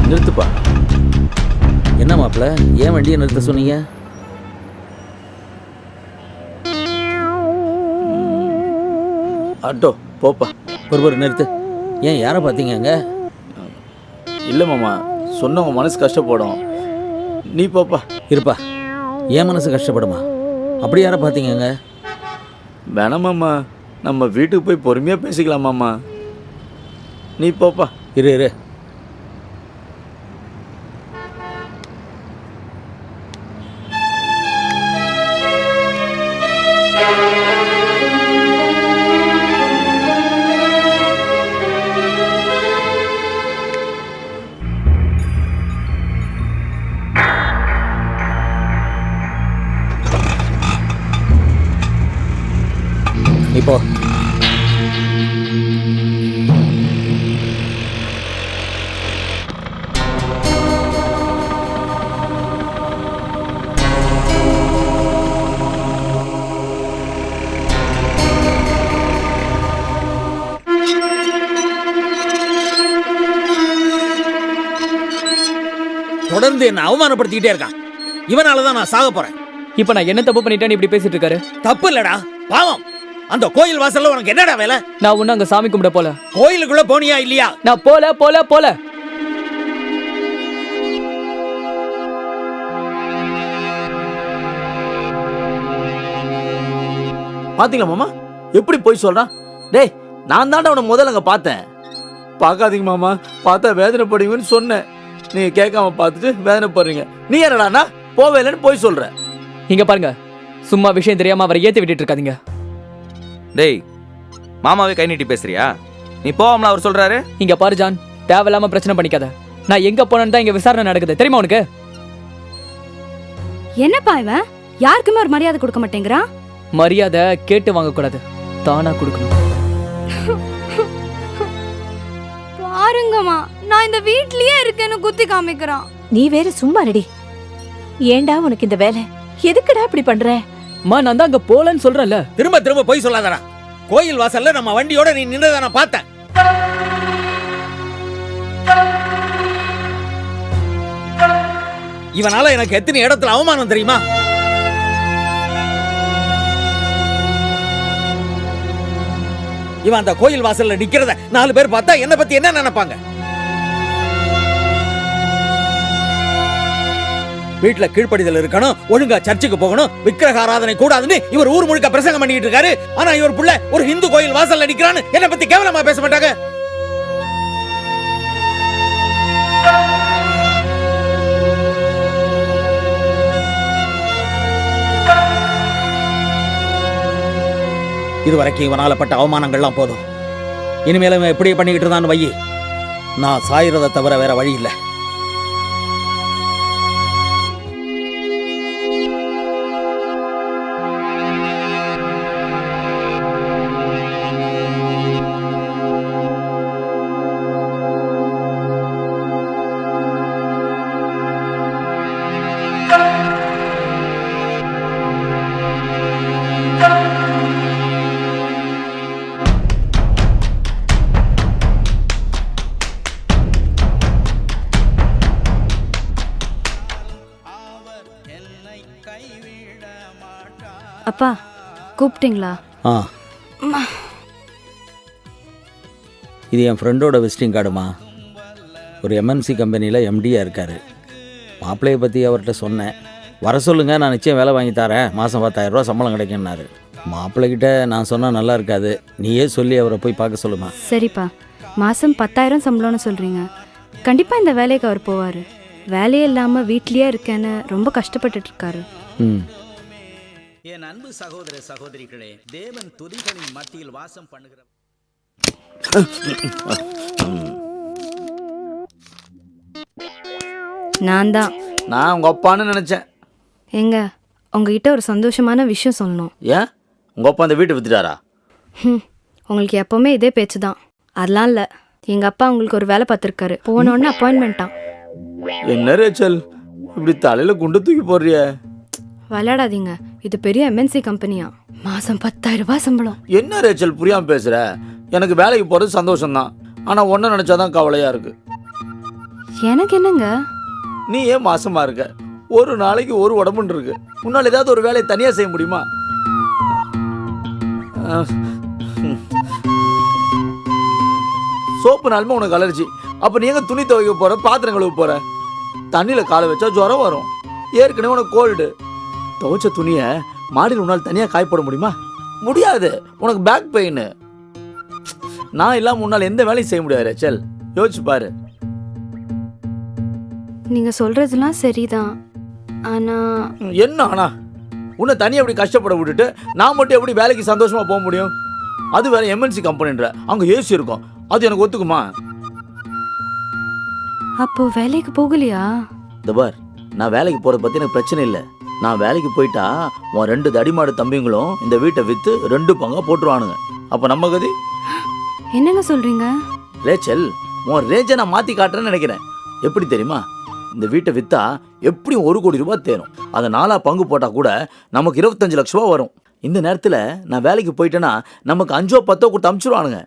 நிறுத்துப்பா. என்ன மாப்பிள்ள, ஏன் வண்டியை நிறுத்த சொன்னீங்க? ஆட்டோ போப்பா. பொறுப்பொரு நிறுத்து. ஏன், யாரை பார்த்தீங்க? இல்லை மாமா, சொன்னவங்க மனசு கஷ்டப்படும். நீ போப்பா. இருப்பா, என் மனசு கஷ்டப்படுமா? அப்படி யாரை பார்த்தீங்க? வேணாம் மாமா, நம்ம வீட்டுக்கு போய் பொறுமையாக பேசிக்கலாம் மாமா. நீ போப்பா. இரு. இப்போ தொடர்ந்து என்ன அவமானப்படுத்திக்கிட்டே இருக்கான். இவனால தான் நான் சாக போறேன். இப்போ நான் என்ன தப்பு பண்ணிட்டேன்னு இப்படி பேசிட்டு இருக்காரு? தப்பு இல்லடா, பாவம். அந்த கோயில் வாசல்ல உனக்கு என்னடா வேலை? நான் ஒன்றும் அங்கே சாமி கும்பிட போல. கோயிலுக்குள்ள போனியா இல்லையா? நான் போல போல போல. பாத்தீங்களா மாமா எப்படி போய் சொல்றான்? டேய் நான் தாண்டா அவனை முதல்ல அங்க பார்த்தேன். பார்க்காதீங்க மாமா, பார்த்தா வேதனைப்படுவீங்கன்னு சொன்னேன். நீங்க கேட்காம பார்த்துட்டு வேதனைப்படுறீங்க. நீ என்னடாண்ணா போவே இல்லைன்னு போய் சொல்ற. இங்க பாருங்க, சும்மா விஷயம் தெரியாம அவரை ஏத்தி விட்டுட்டு இருக்காதீங்க. டேய் மாமாவே கை நீட்டி பேசுறியா? நீ போவாமல அவர் சொல்றாரு. இங்க பாரு ஜான், தேவையில்லாம பிரச்சனை பண்ணிக்காத. நான் எங்க போனேன்னு தான் இங்க விசாரணை நடக்குது, தெரியுமா உனக்கு? என்னப்பா இவன் யாருக்குமே ஒரு மரியாதை கொடுக்க மாட்டேங்கிறான். மரியாதை கேட்டு வாங்க கூடாது, தானா கொடுக்கணும். பாருங்கம்மா, நான் இந்த வீட்லயே இருக்கேன்னு குத்தி காமிக்கிறான். நீ வேற சும்மா ரெடி. ஏண்டா உனக்கு இந்த வேலை? எதுக்குடா இப்படி பண்ற? அம்மா நான் தான் அங்க போலன்னு சொல்றேன்ல. திரும்ப திரும்ப போய் சொல்லாதடா. கோயில் வாசல்ல நம்ம வண்டியோட நீ நின்றதை நான் பார்த்தேன். இவனால எனக்கு எத்தனை இடத்துல அவமானம் தெரியுமா? இவன் அந்த கோயில் வாசல்ல நிக்கிறத 4 பேர் பார்த்தா என்ன பத்தி என்ன நினைப்பாங்க? வீட்டுல கீழ்ப்படிதல் இருக்கணும், ஒழுங்கா சர்ச்சுக்கு போகணும், விக்கிரக ஆராதனை கூடாதுன்னு இவர் ஊர் முழுக்க பிரசங்கம் பண்ணிட்டு இருக்காரு. ஆனா இவர் புள்ள ஒரு இந்து கோயில் வாசல்ல நிக்கிறான்னு என்ன பத்தி கேவலமா பேச மாட்டாங்க? இதுவரைக்கும் இவனால பட்ட அவமானங்கள்லாம் போதும். இனிமேல இவன் எப்படி பண்ணிக்கிட்டு இருந்தான்னு வையி, நான் சாயிரதை தவிர வேற வழி இல்லை. அப்பா கூப்பிட்டீங்களா? ஆ, இது என் ஃப்ரெண்டோட விசிட்டிங் கார்டுமா. ஒரு எம்என்சி கம்பெனியில் எம்டியாக இருக்கார். மாப்பிள்ளையை பற்றி அவர்கிட்ட சொன்னேன். வர சொல்லுங்கள், நான் நிச்சயம் வேலை வாங்கி தரேன், மாதம் 10,000 ரூபா சம்பளம் கிடைக்குன்னாரு. மாப்பிள்ளைகிட்ட நான் சொன்னால் நல்லா இருக்காது, நீயே சொல்லி அவரை போய் பார்க்க சொல்லுமா. சரிப்பா, மாதம் 10,000 சம்பளம்னு சொல்கிறீங்க. கண்டிப்பாக இந்த வேலைக்கு அவர் போவார். வேலையே இல்லாமல் வீட்லேயே இருக்கேன்னு ரொம்ப கஷ்டப்பட்டுட்டு இருக்காரு. ம். என் அன்பு சகோதர சகோதரிகளே, தேவன் துதிகளின் மத்தியில் வாசம் பண்ணுகிற நான் தான். நான் உங்க அப்பான்னு நினைச்சேன். எங்க உங்ககிட்ட ஒரு சந்தோஷமான விஷயம் சொல்லணும். ஏன் உங்க அப்பா அந்த வீட்டை வித்துட்டாரா? உங்களுக்கு எப்போவுமே இதே பேச்சு தான். அதெல்லாம் இல்லை, எங்கள் அப்பா உங்களுக்கு ஒரு வேலை பார்த்துருக்காரு. போனோடனே அப்பாயின்மெண்ட்டான். என்ன ரேச்சல் இப்படி தலையில குண்டு தூக்கி போடுறிய? விளையாடாதீங்க, இது பெரிய எம்என்சி கம்பெனியா. மாதம் 10,000 ரூபாய் சம்பளம். என்ன ரேச்சல் புரியாம பேசுற? எனக்கு வேலைக்கு போறது சந்தோஷம்தான், ஆனா ஒன்ன நினைச்சாதான் கவலையா இருக்கு. எனக்கு என்னங்க? நீ ஏன் மாசமா இருக்க? ஒரு நாளைக்கு ஒரு உடம்புன்னு இருக்கு. உன்னால ஏதாவது ஒரு வேலையை தனியா செய்ய முடியுமா? சோப்புனாலுமே உனக்கு அலர்ஜி. அப்ப நீ எங்க துணி துவைக்க போற, பாத்திரம் கழுவ போற? தண்ணியில காலை வச்சா ஜுரம் வரும். ஏற்கனவே உனக்கு கோல்டு. துவைச்ச துணிய மாடியில் உன்னால் தனியா காய போட முடியுமா? முடியாது. உனக்கு பேக் பெயின். நான் இல்லாம உன்னால் எந்த வேலையும் செய்ய முடியாது ரேச்சல். யோசிச்சு பாரு. நீங்க சொல்றதுலாம் சரிதான், ஆனா என்ன ஆனா? உன்னை தனியா எப்படி கஷ்டப்பட விட்டுட்டு நான் மட்டும் எப்படி வேலைக்கு சந்தோஷமா போக முடியும்? அது வேற எம்என்சி கம்பெனின்ற, அங்க ஏசி இருக்கும். அது எனக்கு ஒத்துக்குமா? அப்போ வேலைக்கு போகலையா? இந்த பார், நான் வேலைக்கு போறத பத்தி எனக்கு பிரச்சனை இல்லை. நான் வேலைக்கு போயிட்டா உன் 2 தடிமாடு தம்பிங்களும் இந்த வீட்டை வித்து 2 பங்கா போட்டுருவானுங்க. அப்ப நம்ம கதி என்னங்க சொல்றீங்க? ரேச்சல், உன் ரேஞ்சை நான் மாத்தி காட்டுறேன்னு நினைக்கிறேன். எப்படி தெரியுமா? இந்த வீட்டை வித்தா எப்படியும் 1 கோடி ரூபாய் தேரும். அதை 4 பங்கு போட்டா கூட நமக்கு 25 லட்ச ரூபா வரும். இந்த நேரத்துல நான் வேலைக்கு போயிட்டேன்னா நமக்கு 5 10 கொடுத்து அனுப்பிச்சிருவானுங்க.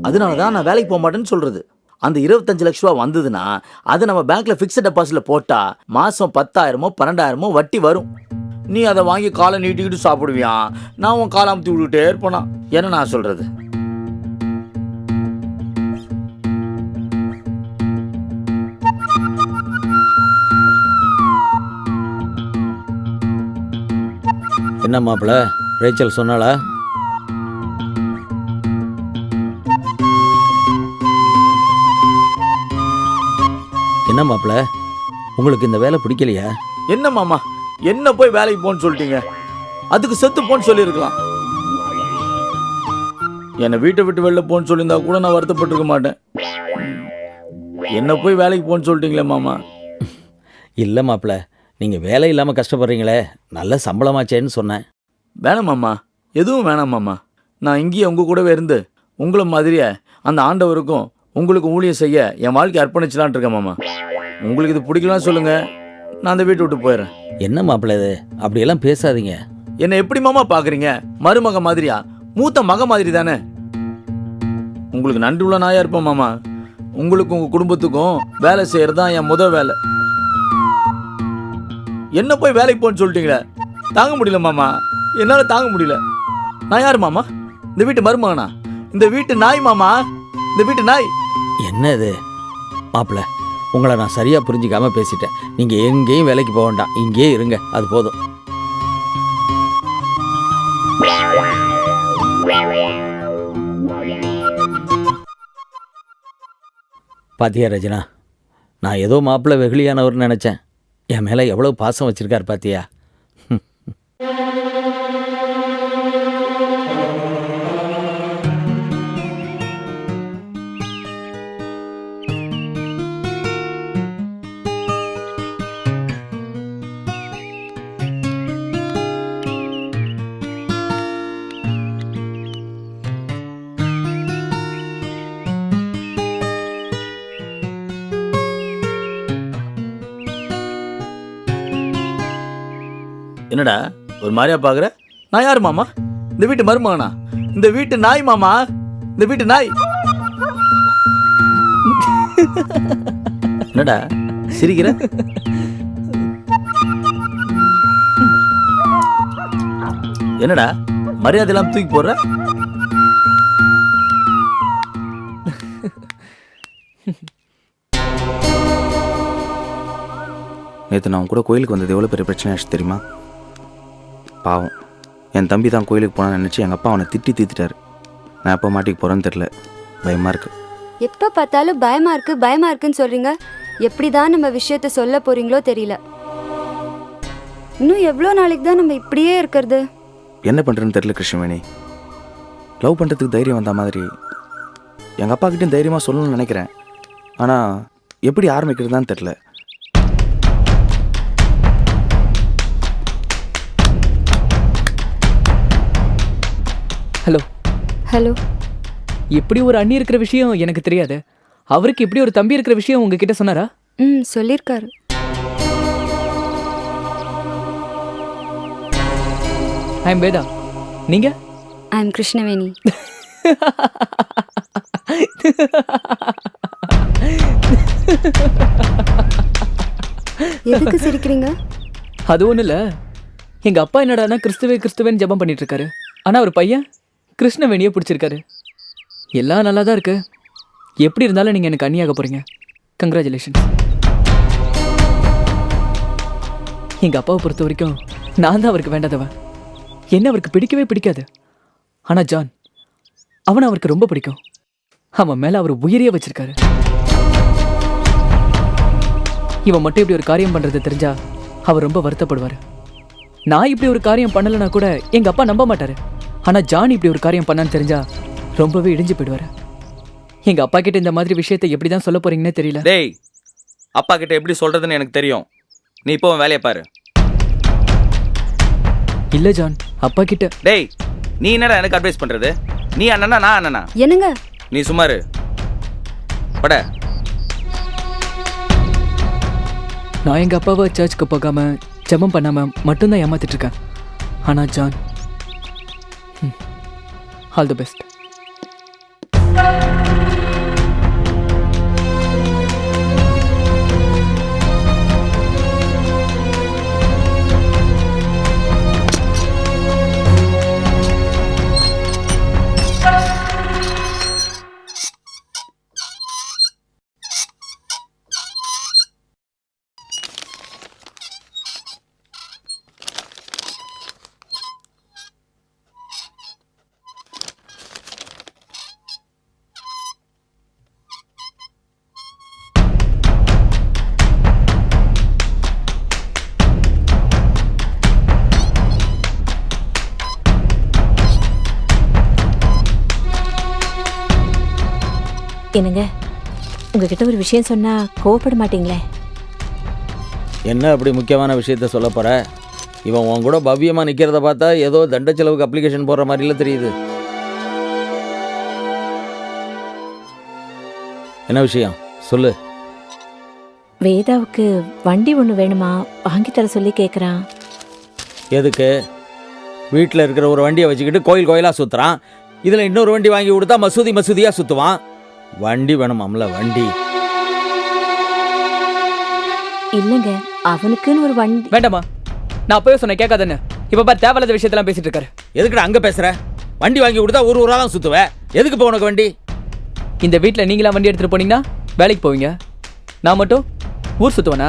அதனாலதான் நான் வேலைக்கு போக மாட்டேன்னு சொல்றது. அந்த 25 லட்ச ரூபா வந்ததுன்னா அதை நம்ம பேங்க்ல பிக்ஸட் டெபாசிட்ல போட்டா மாசம் 10,000மோ 12,000மோ வட்டி வரும். நீ அதை வாங்கி காலை நீட்டிக்கிட்டு சாப்பிடுவியான், நான் உன் காலை அமுத்தி விட்டுக்கிட்டே இருப்பேனா. என்ன நான் சொல்றது? என்ன மாப்பிள்ள, ரேச்சல் சொன்னாளா? என்ன மாப்பிள்ள, உங்களுக்கு இந்த வேலை பிடிக்கலையா? என்ன மாமா, என்ன போய் வேலைக்கு போன்னு சொல்லிட்டீங்க? அதுக்கு செத்து போன்னு சொல்லியிருக்கலாம். என்னை வீட்டை விட்டு வெளில போன்னு சொல்லியிருந்தா கூட நான் வருத்தப்பட்டிருக்க மாட்டேன். என்ன போய் வேலைக்கு போன்னு சொல்லிட்டீங்களே மாமா. இல்லை மாப்பிள்ள, நீங்கள் வேலை இல்லாமல் கஷ்டப்படுறீங்களே, நல்ல சம்பளமாச்சேன்னு சொன்னேன். வேணாம் மாமா, எதுவும் வேணாம் மாமா. நான் இங்கேயே உங்கள் கூடவே இருந்து உங்களை மாதிரியே அந்த ஆண்டவருக்கும் உங்களுக்கு ஊழியம் செய்ய என் வாழ்க்கை அர்ப்பணிச்சலான் இருக்கேன் மாமா. உங்களுக்கு இது பிடிக்கலாம் சொல்லுங்கள், நான் அந்த வீட்டை விட்டு போயிடுறேன். என்ன மாப்பிள்ள இது, அப்படியெல்லாம் பேசாதீங்க. என்னை எப்படி மாமா பார்க்குறீங்க? மருமக மாதிரியா? மூத்த மக மாதிரி தானே. உங்களுக்கு நன்றி உள்ள நாயா இருப்பேன் மாமா. உங்களுக்கும் உங்கள் குடும்பத்துக்கும் வேலை செய்கிறது தான் என் முதல் வேலை. என்ன போய் வேலைக்கு போன்னு சொல்லிட்டீங்களே, தாங்க முடியல மாமா, என்னால் தாங்க முடியல. நான் யார் மாமா? இந்த வீட்டு மருமகனா? இந்த வீட்டு நாய் மாமா, இந்த வீட்டு நாய். என்ன இது மாப்பிள்ள, உங்களை நான் சரியாக புரிஞ்சிக்காம பேசிட்டேன். நீங்கள் எங்கேயும் வேலைக்கு போக வேண்டாம், இங்கேயே இருங்க, அது போதும். பாத்தியா ரஜனா, நான் ஏதோ மாப்பிள்ளை வெகுளியானவர்னு நினச்சேன். என் மேலே எவ்வளோ பாசம் வச்சுருக்கார் பாத்தியா? என்னடா ஒரு மாதிரியா பார்க்குற? நான் யார் மாமா? இந்த வீட்டு மருமகனா? இந்த வீட்டு நாய் மாமா, இந்த வீட்டு நாய். என்னடா சிரிக்கிற? என்னடா மரியாதை எல்லாம் தூக்கி போடுற? நேற்று நான் கூட கோயிலுக்கு வந்தது எவ்வளோ பெரிய பிரச்சனை ஆச்சு தெரியுமா? பாவம், என் தம்பி தான் கோயிலுக்கு போனான்னு நினச்சி எங்கள் அப்பா அவனை திட்டி தீர்த்துட்டாரு. நான் எப்போ மாட்டிக்கு போகிறேன்னு தெரில, பயமாக இருக்கு. எப்போ பார்த்தாலும் பயமா இருக்குன்னு சொல்றீங்க. எப்படி தான் நம்ம விஷயத்த சொல்ல போறீங்களோ தெரியல. இன்னும் எவ்வளோ நாளைக்கு தான் நம்ம இப்படியே இருக்கிறது? என்ன பண்ணுறேன்னு தெரில கிருஷ்ணவேணி. லவ் பண்ணுறதுக்கு தைரியம் வந்த மாதிரி எங்கள் அப்பா கிட்டேயும் தைரியமாக சொல்லணும்னு நினைக்கிறேன். ஆனால் எப்படி ஆரம்பிக்கிறதுதான் தெரில. Hello hello. இப்படி ஒரு அண்ணி இருக்கிற விஷயம் எனக்கு தெரியாது. அவருக்கு இப்படி ஒரு தம்பி இருக்கிற விஷயம் உங்ககிட்ட சொன்னாரா? சொல்லியிருக்காரு. I am Veda. நீங்க? I am Krishnaveni. எதுக்கு சிரிக்கிறீங்க? அது ஒன்றும் இல்லை. எங்கள் அப்பா என்னடானா கிறிஸ்துவேன்னு ஜெபம் பண்ணிட்டு இருக்காரு. ஆனால் அவர் பையன் கிருஷ்ணவேணியை பிடிச்சிருக்காரு. எல்லாம் நல்லா தான் இருக்கு. எப்படி இருந்தாலும் நீங்கள் எனக்கு அண்ணியாக போகிறீங்க. கங்க்ராச்சுலேஷன். எங்கள் அப்பாவை பொறுத்த வரைக்கும் நான் தான் அவருக்கு வேண்டாதவன். என்ன அவருக்கு பிடிக்கவே பிடிக்காது. ஆனால் ஜான், அவனை அவருக்கு ரொம்ப பிடிக்கும். அவன் மேலே அவர் உயிரியே வச்சிருக்காரு. இவன் மட்டும் இப்படி ஒரு காரியம் பண்ணுறது தெரிஞ்சா அவர் ரொம்ப வருத்தப்படுவார். நான் இப்படி ஒரு காரியம் பண்ணலைன்னா கூட எங்கள் அப்பா நம்ப மாட்டார். ஆனால் ஜான் இப்படி ஒரு காரியம் பண்ணான்னு தெரிஞ்சா ரொம்பவே இடிஞ்சு போயிடுவார். எங்கள் அப்பா கிட்ட இந்த மாதிரி விஷயத்தை எப்படி தான் சொல்ல போறீங்கன்னே தெரியல. டேய், அப்பா கிட்ட எப்படி சொல்றதுன்னு எனக்கு தெரியும். நீ இப்போ வேலையை பாரு. இல்லை ஜான், அப்பா கிட்ட. டேய், நீ என்னடா எனக்கு அட்வைஸ் பண்றது? நீ அண்ணனா நான் அண்ணனா? என்னங்க? நீ சுமாரு பட. நான் எங்கள் அப்பாவை சர்ச்சுக்கு போகாம ஜெபம் பண்ணாம மட்டும்தான் ஏமாத்திட்டு இருக்கேன். ஆனால் ஜான், ஆல் தி பெஸ்ட். என்னங்க உங்ககிட்ட ஒரு விஷயம் சொன்னா கோவப்பட மாட்டீங்களே? என்ன அப்படி முக்கியமான விஷயத்த சொல்ல போற? இவன் உன் கூட பவ்யமாக நிற்கிறத பார்த்தா ஏதோ தண்ட செலவுக்கு அப்ளிகேஷன் போடுற மாதிரிலாம் தெரியுது. என்ன விஷயம் சொல்லு. வேதாவுக்கு வண்டி ஒன்று வேணுமா, வாங்கி தர சொல்லி கேட்குறான். எதுக்கு? வீட்டில் இருக்கிற ஒரு வண்டியை வச்சுக்கிட்டு கோயில் கோயிலாக சுற்றுறான். இதில் இன்னொரு வண்டி வாங்கி கொடுத்தா மசூதியாக சுற்றுவான். வண்டி வேணுமாம்ல, வண்டி. இல்லைங்க, அவனுக்குன்னு ஒரு வண்டி வேண்டாமா? நான் அப்பவே சொன்னேன் கேட்காதன்னு. இப்போ பாரு தேவையில்லாத விஷயத்தெல்லாம் பேசிட்டு இருக்காரு. எதுக்குடா அங்கே பேசுகிற? வண்டி வாங்கி கொடுத்தா ஒரு ஊராக தான் சுற்றுவேன். எதுக்கு இப்போ உனக்கு வண்டி? இந்த வீட்டில் நீங்களா வண்டி எடுத்துகிட்டு போனீங்கன்னா வேலைக்கு போவீங்க, நான் மட்டும் ஊர் சுற்றுவேனா?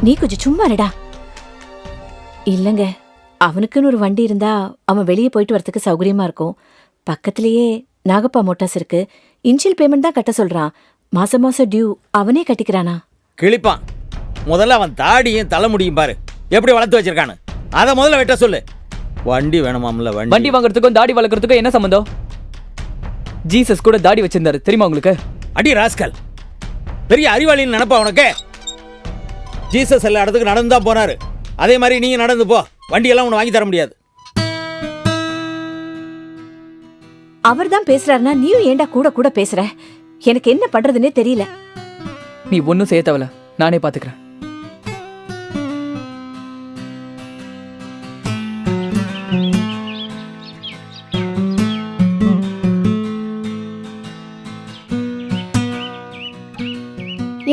நீ கொஞ்சம் சும்மா இருடா. இல்லைங்க, அவனுக்குன்னு ஒரு வண்டி இருந்தா அவன் வெளியே போயிட்டு வரதுக்கு சௌகரியமா இருக்கும். பக்கத்திலேயே நாகப்பா மோட்டார்ஸ் இருக்கு. இன்ஷியல் பேமெண்ட் தான் கட்ட சொல்றான். மாசம் மாசம் டியூ அவனே கட்டிக்கிறானா? கிழிப்பான். முதல்ல அவன் தாடியும் தலைமுடியும் பாரு எப்படி வளர்த்து வச்சிருக்கானு. அதை முதல்ல வெட்ட சொல்லு. வண்டி வேணுமாம்ல, வண்டி. வண்டி வாங்குறதுக்கும் தாடி வளர்க்குறதுக்கும் என்ன சம்மந்தம்? ஜீசஸ் கூட தாடி வச்சிருந்தாரு தெரியுமா உங்களுக்கு? அடி ராஸ்கல், பெரிய அறிவாளின்னு நினைப்பா உனக்கு? ஜீசஸ் எல்லா இடத்துக்கு நடந்து தான் போனாரு. அதே மாதிரி நீங்க நடந்து போ. வண்டியெல்லாம் உனக்கு வாங்கி தர முடியாது. அவர் தான் பேசுறாருன்னா நீயும் ஏண்டா கூட கூட பேசுற? எனக்கு என்ன பண்றதுன்னே தெரியல. நீ ஒன்றும் செய்ய தேவையில்ல, நானே பார்த்துக்கிறேன்.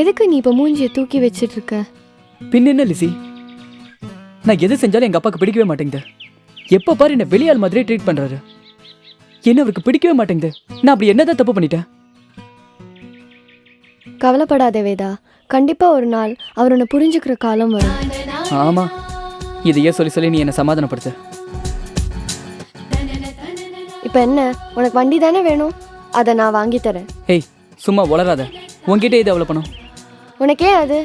எதுக்கு நீ இப்போ மூஞ்சியை தூக்கி வச்சிட்டு இருக்க? பின் என்ன லிசி, நான் எது செஞ்சாலும் எங்கள் அப்பாவுக்கு பிடிக்கவே மாட்டேங்குது. எப்போ பாரு என்னை வெளியாள் மாதிரி ட்ரீட் பண்ணுறாரு. என்ன அவருக்கு பிடிக்கவே மாட்டேங்குது. நான் அப்படி என்னதான் தப்பு பண்ணிட்டேன்? கவலைப்படாதே வேதா, கண்டிப்பா ஒரு நாள் அவர் உன்னை புரிஞ்சுக்கிற காலம் வரும். ஆமாம், இதையே சொல்லி சொல்லி நீ என்னை சமாதானப்படுத்த. இப்போ என்ன, உனக்கு வண்டி தானே வேணும்? அதை நான் வாங்கி தரேன். ஏய் சும்மா வளராத. உன்கிட்ட இது எவ்வளோ பணம்? உனக்கே அது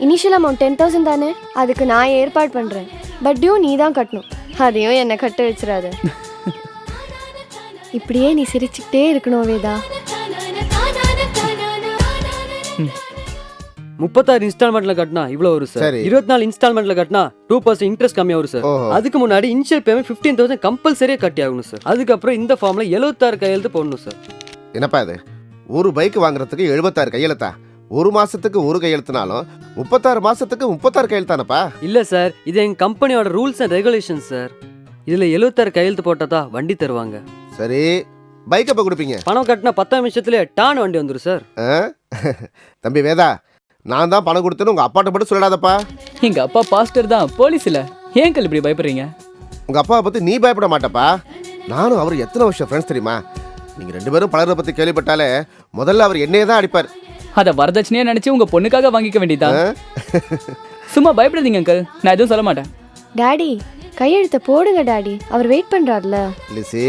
இனிஷியல் அமௌண்ட் 10,000 தானே? அதுக்கு நான் ஏற்பாடு பண்ணுறேன். பட் டியூ நீ தான் கட்டணும். அதையும் என்னை கட்ட வச்சிடாத. இப்படியே நீ சிரிச்சுக்கிட்டே இருக்கணும் வேதா. 36 இன்ஸ்டால்மெண்ட்ல கட்டினா இவ்வளோ வரும் சார். சரி. 24 இன்ஸ்டால்மெண்ட்ல கட்டினா 2% இன்ட்ரெஸ்ட் கம்மியாக வரும் சார். ஓஹோ. அதுக்கு முன்னாடி இனிஷியல் பேமெண்ட் 15,000 கம்பல்சரியாக கட்டி ஆகணும் சார். அதுக்கப்புறம் இந்த ஃபார்ம்ல 76 கையெழுத்து போடணும் சார். என்னப்பா இது, ஒரு பைக் வாங்குறதுக்கு 76 கையெழுத்தா? ஒரு மாசத்துக்கு ஒரு கையெழுத்துனாலும் 36 மாசத்துக்கு 36 கையெழுத்தானப்பா? இல்ல சார், இது எங்க கம்பெனியோட ரூல்ஸ் அண்ட் ரெகுலேஷன் சார். இதுல 76 கையெழுத்து போட்டதா வண்டி தருவாங்க. சரி, பைக் எப்போ கொடுப்பீங்க? பணம் கட்டினா 10 நிமிஷத்துல டான் வண்டி வந்துடும் சார். ஆ? தம்பி வேதா, நான் தான் பணம் கொடுத்தேன்னு உங்க அப்பாட்ட மட்டும் சொல்லிடாதப்பா. எங்க அப்பா பாஸ்டர் தான், போலீஸ் இல்ல. ஏன் இப்படி பயப்படுறீங்க? உங்க அப்பாவை பத்தி நீ பயப்பட மாட்டப்பா. நானும் அவர் எத்தனை வருஷம் ஃப்ரெண்ட்ஸ் தெரியுமா? நீங்க 2 பேரும் பழகிறத பத்தி கேள்விப்பட்டாலே முதல்ல அவர் என்னையே தான் அடிப்பார். அதை வரதட்சணையா நினைச்சு உங்க பொண்ணுக்காக வாங்கிக்க வேண்டியதான். சும்மா பயப்படாதீங்க அங்கிள், நான் எதுவும் சொல்ல மாட்டேன். டாடி, கையெழுத்த போடுங்க டாடி, அவர் வெயிட் பண்றாருல. லிசி,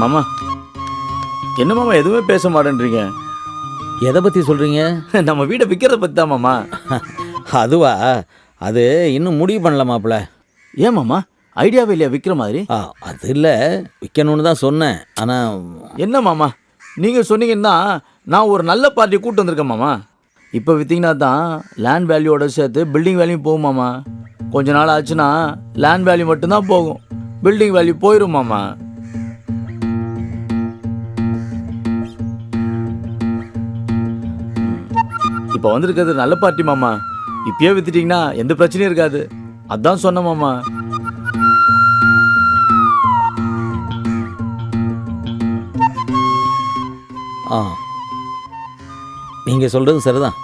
மாமா, என்ன மாமா எதுவுமே பேச மாட்டேன்றீங்க? எதை பற்றி சொல்கிறீங்க? நம்ம வீடை விற்கிறத பற்றி தான் மாமா. அதுவா? அது இன்னும் முடிவு பண்ணல மாப்பிள்ள. ஏன் மாமா, ஐடியாவே இல்லையா விற்கிற மாதிரி? அது இல்லை, விற்கணும்னு தான் சொன்னேன். ஆனால் என்ன மாமா, நீங்கள் சொன்னீங்கன்னா நான் ஒரு நல்ல பார்ட்டி கூப்பிட்டு வந்திருக்கேன் மாமா. இப்போ விற்றீங்கன்னா தான் லேண்ட் வேல்யூவோட சேர்த்து பில்டிங் வேல்யூ போகும் மாமா. கொஞ்ச நாள் ஆச்சுன்னா லேண்ட் வேல்யூ மட்டும்தான் போகும், பில்டிங் வேல்யூ போயிடும் மாமா. இப்போ வந்திருக்கிறது நல்ல பார்ட்டி மாமா. இப்பயே வித்துட்டீங்கன்னா எந்த பிரச்சனையும் இருக்காது. அதான் சொன்ன மாமா. நீங்கள் சொல்கிறது சரிதான்.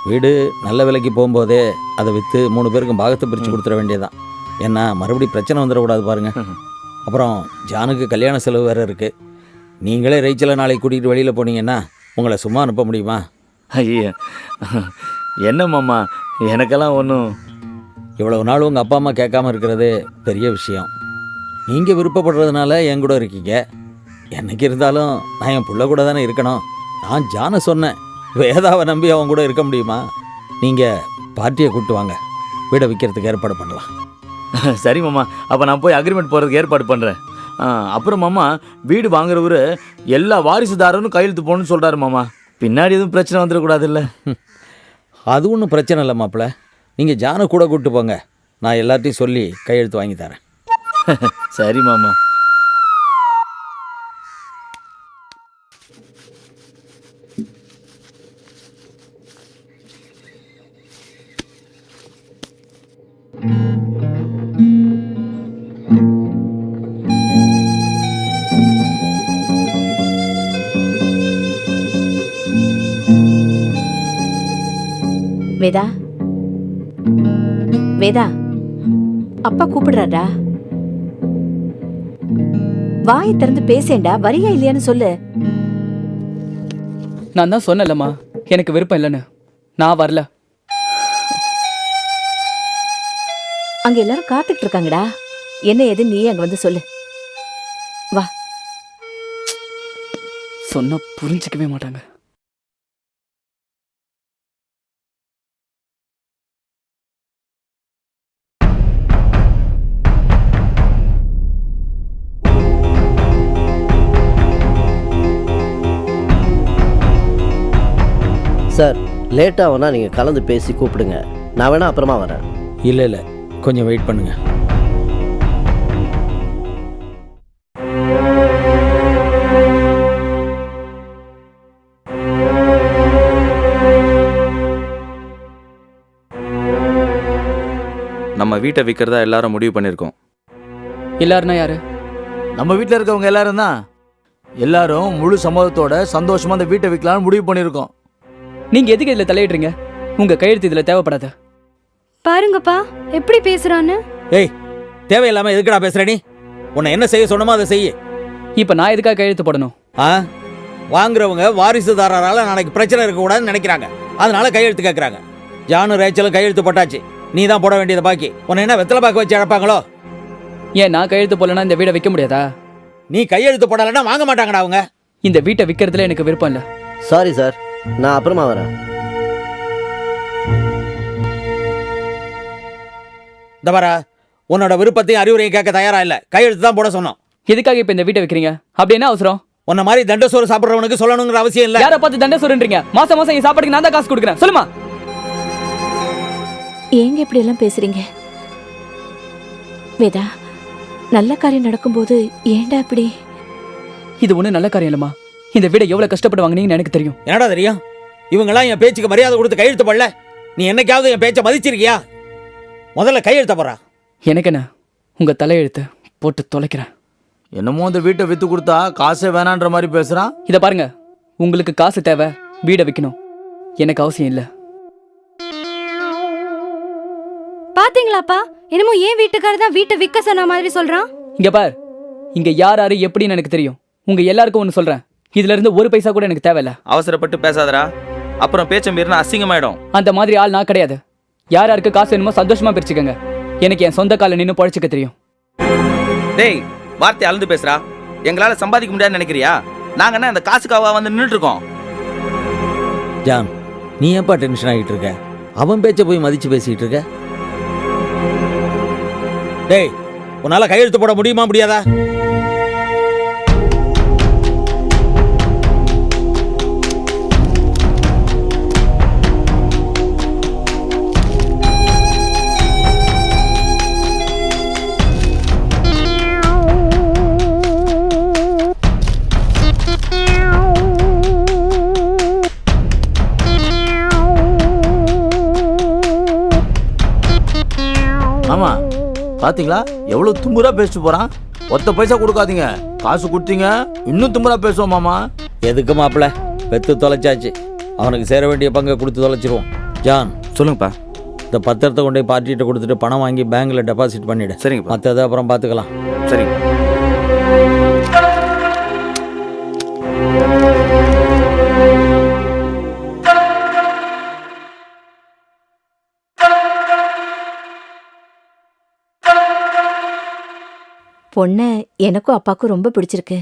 வீடு நல்ல விலைக்கு போகும்போதே அதை விற்று 3 பேருக்கும் பாகத்தை பிரித்து கொடுத்துட வேண்டியதான். ஏன்னா மறுபடியும் பிரச்சனை வந்துடக்கூடாது பாருங்க. அப்புறம் ஜானுக்கு கல்யாண செலவு வேறு இருக்குது. நீங்களே ரைச்சலை நாளைக்கு கூட்டிகிட்டு வெளியில் போனீங்கன்னா உங்களை சும்மா அனுப்ப முடியுமா? ஐயா என்ன மாமா, எனக்கெல்லாம் ஒன்றும். இவ்வளவு நாள் உங்கள் அப்பா அம்மா கேட்காம இருக்கிறது பெரிய விஷயம். நீங்கள் விருப்பப்படுறதுனால என் கூட இருக்கீங்க. என்னைக்கு இருந்தாலும் நான் என் புள்ள கூட தானே இருக்கணும். நான் ஜானை சொன்னேன், வேதாவை நம்பி அவன் கூட இருக்க முடியுமா? நீங்கள் பார்ட்டியை கூப்பிட்டு வாங்க, வீடை விற்கிறதுக்கு ஏற்பாடு பண்ணலாம். சரி மாமா, அப்போ நான் போய் அக்ரிமெண்ட் போகிறதுக்கு ஏற்பாடு பண்ணுறேன். அப்புறம் மாமா, வீடு வாங்குறவர் எல்லா வாரிசுதாரனும் கையெழுத்து போகணும்னு சொல்கிறாரு மாமா. பின்னாடி எதுவும் பிரச்சனை வந்துடக்கூடாதுல்ல? அது ஒன்றும் பிரச்சனை இல்லை மாப்பிள்ள. நீங்கள் ஜானை கூட கூப்பிட்டு போங்க, நான் எல்லாத்தையும் சொல்லி கையெழுத்து வாங்கி தரேன். சரி மாமா. வேதா, வேதா, அப்பா கூப்பிடுறாரா? வாயை திறந்து பேசேண்டா, வரியா இல்லையான்னு சொல்லு. நான் தான் சொன்னேன்லம்மா, எனக்கு விருப்பம் இல்லைன்னு. நான் வரல. அங்க எல்லாரும் காத்துட்டு இருக்காங்கடா. என்ன ஏது நீ அங்க வந்து சொல்லு. வா. சொன்னா புரிஞ்சுக்கவே மாட்டாங்க. சார், லேட்டாக வேணா நீங்கள் கலந்து பேசி கூப்பிடுங்க. நான் வேணா அப்புறமா வரேன். இல்லை இல்லை, கொஞ்சம் வெயிட் பண்ணுங்க. நம்ம வீட்டை விற்கிறதா எல்லாரும் முடிவு பண்ணியிருக்கோம். எல்லாருன்னா யாரு? நம்ம வீட்டில் இருக்கவங்க எல்லாரும் தான். எல்லாரும் முழு சம்மதத்தோட சந்தோஷமாக அந்த வீட்டை விற்கலான்னு முடிவு பண்ணியிருக்கோம். நீங்க எதுக்கு இதுல தலையிடுறீங்க? உங்க கையெழுத்து இதுல தேவைப்படாத. பாருங்கப்பா எப்படி பேசுறான்னு. ஏய், தேவையில்லாமல் எதுக்குடா பேசுகிற நீ? உன்னை என்ன செய்ய சொன்னமோ அதை செய்ய. இப்ப நான் எதுக்காக கையெழுத்து போடணும்? வாங்குறவங்க வாரிசுதாரரால் நாளைக்கு பிரச்சனை இருக்கக்கூடாதுன்னு நினைக்கிறாங்க, அதனால கையெழுத்து கேட்குறாங்க. ஜானு ரேச்சலும் கையெழுத்து போட்டாச்சு, நீ தான் போட வேண்டியதை பாக்கி. உன்னை என்ன வெத்தலை பாக்கு வச்சு அழைப்பாங்களோ? ஏன் நான் கையெழுத்து போடலன்னா இந்த வீடை விற்க முடியாதா? நீ கையெழுத்து போடலைன்னா வாங்க மாட்டாங்கடா அவங்க. இந்த வீட்டை விற்கிறதுல எனக்கு விருப்பம் இல்லை. சாரி சார், நான் அப்புறமா வரேன். இந்த வர உன்னோட விருப்பத்தையும் அறிவுரையும் கேட்க தயாரா இல்லை, கையெழுத்து தான் போட சொன்னோம். எதுக்காக இப்ப இந்த வீட்டை விற்கிறீங்க? அப்படி என்ன அவசரம்? உன்ன மாதிரி தண்டசோறு சாப்பிட்றவனுக்கு சொல்லணுங்கிற அவசியம் இல்லை. யாரை பார்த்து தண்டை சொல்றீங்க? மாசம் மாசம் என் சாப்பாடுக்கு நான் தான் காசு கொடுக்குறேன். சொல்லுமா? ஏங்க இப்படி எல்லாம் பேசுறீங்க? வேதா, நல்ல காரியம் நடக்கும்போது ஏன்டா இப்படி? இது ஒண்ணு நல்ல காரியம் இல்லம்மா. இந்த வீடை எவ்வளவு கஷ்டப்பட்டு வாங்கினீங்கன்னு எனக்கு தெரியும். என்னடா தெரியும்? இவங்கெல்லாம் என் பேச்சுக்கு மரியாதை கொடுத்து கையெழுத்து போடல. நீ என்னைக்காவது என் பேச்சை மதிச்சிருக்கியா? முதல்ல கையெழுத்த போறா. எனக்கு என்ன, உங்க தலையெழுத்து போட்டு தொலைக்கிறேன். என்னமோ அந்த வீட்டை விற்று கொடுத்தா காசே வேணான்ற மாதிரி பேசுகிறான். இதை பாருங்க, உங்களுக்கு காசு தேவை, வீடை விற்கணும். எனக்கு அவசியம் இல்லை. பாத்தீங்களாப்பா, என்னமோ ஏன் வீட்டுக்காரர் தான் வீட்டை விற்க சொன்ன மாதிரி சொல்றான். இங்க பார், இங்க யார் யாரு எப்படின்னு எனக்கு தெரியும். உங்க எல்லாருக்கும் ஒன்று சொல்றேன், இதுல இருந்து ஒரு பைசா கூட எனக்கு தேவையில்ல. அவசரப்பட்டு பேசாதடா, அப்புறம் பேச்ச மீறினா அசிங்கமாயிடும். அந்த மாதிரி ஆள் நான் கிடையாது. யார் யாருக்கு காசு வேணுமோ சந்தோஷமா பிரிச்சுக்கங்க. எனக்கு என் சொந்த கால நின்று பழச்சிக்க தெரியும். டேய், வார்த்தை அளந்து பேசுறா. எங்களால சம்பாதிக்க முடியாதுன்னு நினைக்கிறியா? நாங்க என்ன அந்த காசுக்காக வந்து நின்றுட்டு இருக்கோம்? ஜான், நீ ஏன்பா டென்ஷன் ஆகிட்டு இருக்க? அவன் பேச்ச போய் மதிச்சு பேசிட்டு இருக்க. டேய், உன்னால கையெழுத்து போட முடியுமா முடியாதா? ஆமா, பாத்தீங்களா எவ்வளவு தும்புரா பேசிட்டு போறான். ஒத்த பைசா கொடுக்காதீங்க, காசு கொடுத்தீங்க இன்னும் தும்புரா பேசுவோம் மாமா. எதுக்கு மாப்பிள்ள, பெத்து தொலைச்சாச்சு. அவனுக்கு சேர வேண்டிய பங்கை கொடுத்து தொலைச்சிருவோம். ஜான், சொல்லுங்கப்பா. இந்த பத்திரத்தை கொண்டு போய் பார்ட்டிகிட்ட கொடுத்துட்டு பணம் வாங்கி பேங்க்கில் டெபாசிட் பண்ணிவிடு. சரிங்கப்பா. மற்றதை அப்புறம் பார்த்துக்கலாம். சரிங்க. பொண்ணை எனக்கும் அப்பாவுக்கும் ரொம்ப பிடிச்சிருக்கு.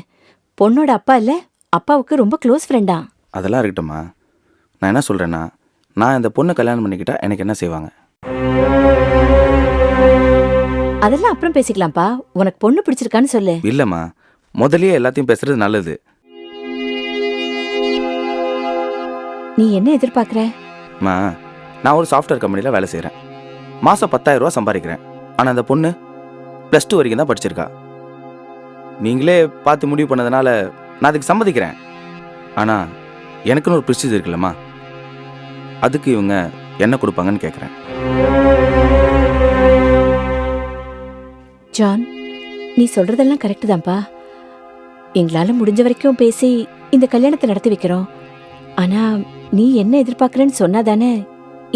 பொண்ணோட அப்பா இல்லை, அப்பாவுக்கு ரொம்ப க்ளோஸ் ஃப்ரெண்டா. அதெல்லாம் இருக்கட்டும்மா. நான் என்ன சொல்கிறேன்னா, நான் இந்த பொண்ணை கல்யாணம் பண்ணிக்கிட்டா எனக்கு என்ன செய்வாங்க? அதெல்லாம் அப்புறம் பேசிக்கலாம்ப்பா. உனக்கு பொண்ணு பிடிச்சிருக்கான்னு சொல்லு. இல்லைம்மா, முதல்லயே எல்லாத்தையும் பேசுறது நல்லது. நீ என்ன எதிர்பார்க்குற? அம்மா, நான் ஒரு சாஃப்ட்வேர் கம்பெனியில் வேலை செய்கிறேன். மாதம் 10,000 ரூபா சம்பாதிக்கிறேன். ஆனால் அந்த பொண்ணு +2 வரைக்கும் தான் படிச்சிருக்கா. நீங்களே பார்த்து முடிவு பண்ணதுனால நான் அதுக்கு சம்மதிக்கிறேன். ஆனால் எனக்குன்னு ஒரு ப்ரெஸ்டீஜ் இருக்குல்லம்மா, அதுக்கு இவங்க என்ன கொடுப்பாங்கன்னு கேட்குறேன். ஜான், நீ சொல்றதெல்லாம் கரெக்டு தான்ப்பா. எங்களால் முடிஞ்ச வரைக்கும் பேசி இந்த கல்யாணத்தை நடத்தி வைக்கிறோம். ஆனா நீ என்ன எதிர்பார்க்குறேன்னு சொன்னாதானே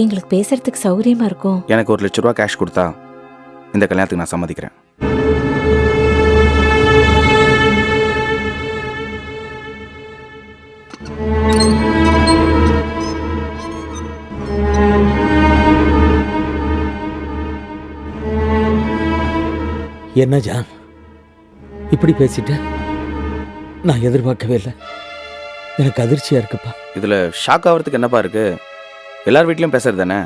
எங்களுக்கு பேசுறதுக்கு சௌகரியமா இருக்கும். எனக்கு 1 லட்ச ரூபா கேஷ் கொடுத்தா இந்த கல்யாணத்துக்கு நான் சம்மதிக்கிறேன். என்ன ஜான் இப்படி பேசிட்ட? நான் எதிர்பார்க்கவே இல்லை. எனக்கு அதிர்ச்சியாக இருக்குப்பா. இதில் ஷாக் ஆகிறதுக்கு என்னப்பா இருக்கு? எல்லார் வீட்லேயும் பேசுறது தானே.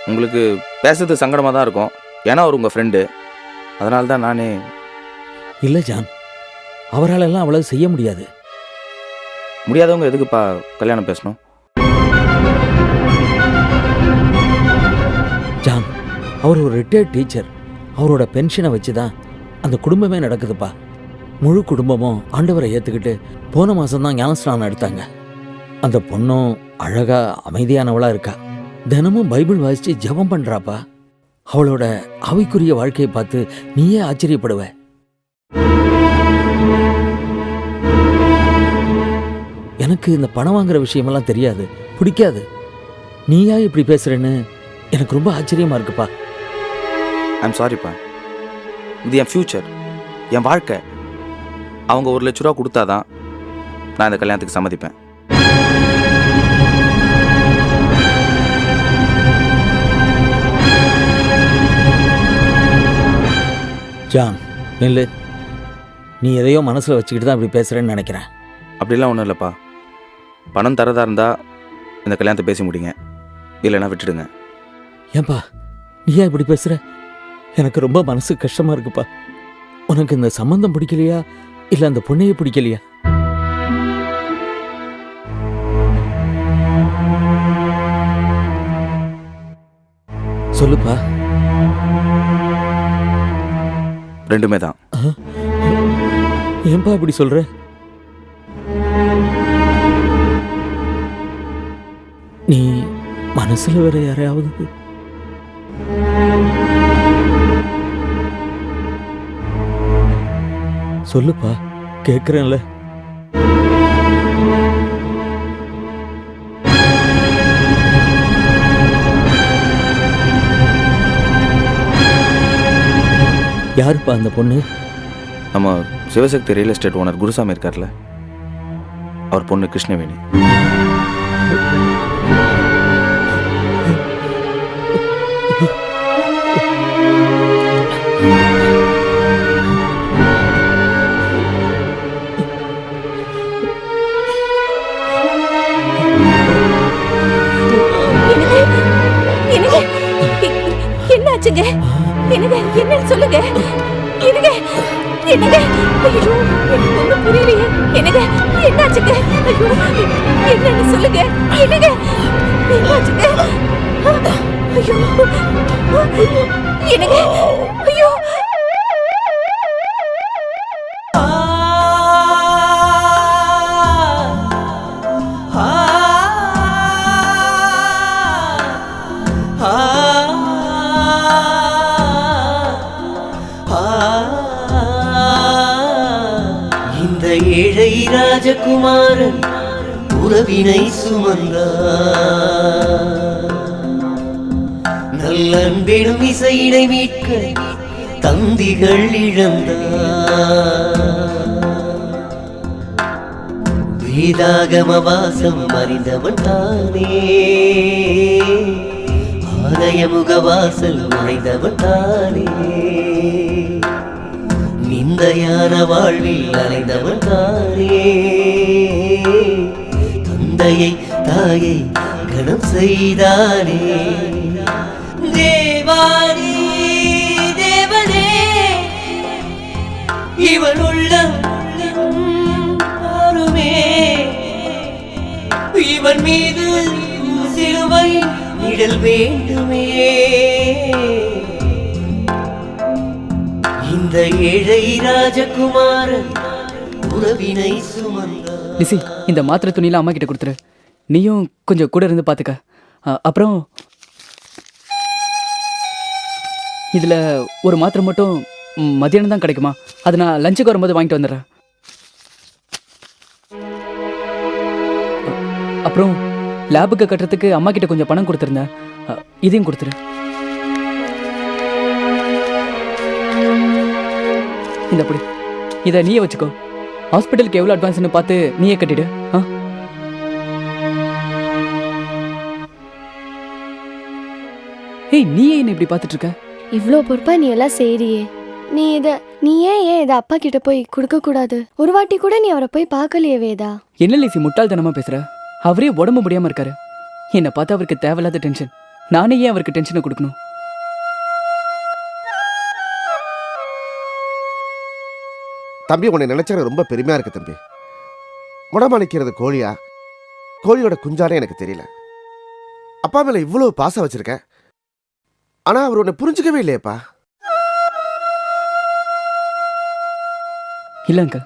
உங்களுக்கு பேசுறது சங்கடமாக தான் இருக்கும், ஏன்னா அவர் உங்கள் ஃப்ரெண்டு. அதனால தான் நானே. இல்லை ஜான், அவரால் எல்லாம் அவ்வளவு செய்ய முடியாது. முடியாதவங்க எதுக்குப்பா கல்யாணம் பேசணும்? ஜான், அவர் ஒரு ரிட்டையர்ட் டீச்சர். அவரோட பென்ஷனை வச்சு தான் அந்த குடும்பமே நடக்குதுப்பா. முழு குடும்பமும் ஆண்டவரை ஏற்றுக்கிட்டு போன மாதம்தான் ஞானஸ்நானம் எடுத்தாங்க. அந்த பொண்ணும் அழகா அமைதியானவளாக இருக்கா. தினமும் பைபிள் வாசித்து ஜெபம் பண்ணுறாப்பா. அவளோட ஆவிக்குரிய வாழ்க்கையை பார்த்து நீயே ஆச்சரியப்படுவ. எனக்கு இந்த பணம் வாங்குற விஷயமெல்லாம் தெரியாது, பிடிக்காது. நீயா இப்படி பேசுறேன்னு எனக்கு ரொம்ப ஆச்சரியமா இருக்குப்பா. ஐம் சாரிப்பா, இது என் ஃப்யூச்சர், என் வாழ்க்கை. அவங்க 1 லட்ச ரூபா கொடுத்தாதான் நான் இந்த கல்யாணத்துக்கு சம்மதிப்பேன். ஜான் நில்லு. நீ எதையோ மனசில் வச்சுக்கிட்டு தான் இப்படி பேசுகிறேன்னு நினைக்கிறேன். அப்படிலாம் ஒன்றும் இல்லைப்பா. பணம் தரதா இருந்தால் இந்த கல்யாணத்தை பேசி முடிங்க, இல்லைன்னா விட்டுடுங்க. ஏன்பா நீ ஏன் இப்படி பேசுகிற? எனக்கு ரொம்ப மனசு கஷ்டமாக இருக்குப்பா. உனக்கு இந்த சம்பந்தம் பிடிக்கலையா இல்லை அந்த பொண்ணையே பிடிக்கலையா? சொல்லுப்பா. ரெண்டுமே தான். ஏன்பா இப்படி சொல்ற? நீ மனசுல வேற யாரையாவது? சொல்லுப்பா, கேக்குறேன்ல. யாருப்பா அந்த பொண்ணு? நம்ம Sivasakthi real estate owner Gurusamy இருக்கார்ல, அவர் பொண்ணு கிருஷ்ணவேணி. என்னாச்சுங்க? என்ன சொல்லுங்க. என்னங்க ஐயோ, எனக்கு ஒண்ணும் புரியலையே. என்னங்க என்னாச்சுங்க? ஐயோ, என்னன்னு சொல்லுங்க. என்னங்க என்னாச்சுங்க? ஐயோ, என்னங்க ஐயோ. இந்த ஏழை ராஜகுமாரன் உறவினை சுமந்தார். நல்லன்பிடும் இசையினை மீட்க தந்திகள் இழந்தார். வேதாகம வாசம் அறிந்தவன் தானே, ஆலய முகவாசல் நுழைந்தவன் தானே, நிந்தையான வாழ்வில் அலைந்தவன் தானே, தந்தையை தாயை கணம் செய்தானே. தேவானே தேவனே இவன் உள்ளம் மாறுமே, இவன் மீது சிலுவை நிழல் வேண்டுமே. இந்த ஏழை ராஜகுமாரன் உறவினை சுமந்தார். நிசி, இந்த மாத்திரை துணியெல்லாம் அம்மா கிட்ட கொடுத்துரு. நீயும் கொஞ்சம் கூட இருந்து பார்த்துக்க. அப்புறம் இதில் ஒரு மாத்திரை மட்டும் மதியானம் தான் கிடைக்குமா? அது நான் லஞ்சுக்கு வரும்போது வாங்கிட்டு வந்துடுறேன். அப்புறம் லேபுக்கு கட்டுறதுக்கு அம்மா கிட்ட கொஞ்சம் பணம் கொடுத்துருந்தேன், இதையும் கொடுத்துரு. இந்த அப்படி இதை நீயே வச்சுக்கோ. ஹாஸ்பிட்டலுக்கு எவ்வளோ அட்வான்ஸ்னு பார்த்து நீயே கட்டிடு. ஏய், நீயே என்ன இப்படி பார்த்துட்டு இருக்க? இவ்வளோ பொறுப்பா நீ எல்லாம் செய்றியே, நீ ஏன் இதை அப்பா கிட்ட போய் கொடுக்க கூடாது? ஒரு வாட்டி கூட நீ அவரை போய் பார்க்கலையே வேதா. என்ன லேசி முட்டாள்தனமா பேசுற? அவரே உடம்பு முடியாம இருக்காரு. என்னை பார்த்து அவருக்கு தேவையில்லாத டென்ஷன். நானே ஏன் அவருக்கு டென்ஷனை கொடுக்கணும்? தம்பி, உன்னை நினைச்சா ரொம்ப பெருமையா இருக்கு தம்பி. முடமாணிக்கிறது கோழியா, கோழியோட குஞ்சானே எனக்கு தெரியல. அப்பா மேல இவ்வளவு பாசம் வச்சிருக்க, ஆனா அவர் உன்னை புரிஞ்சுக்கவே இல்லையப்பா. இல்ல அங்கிள்,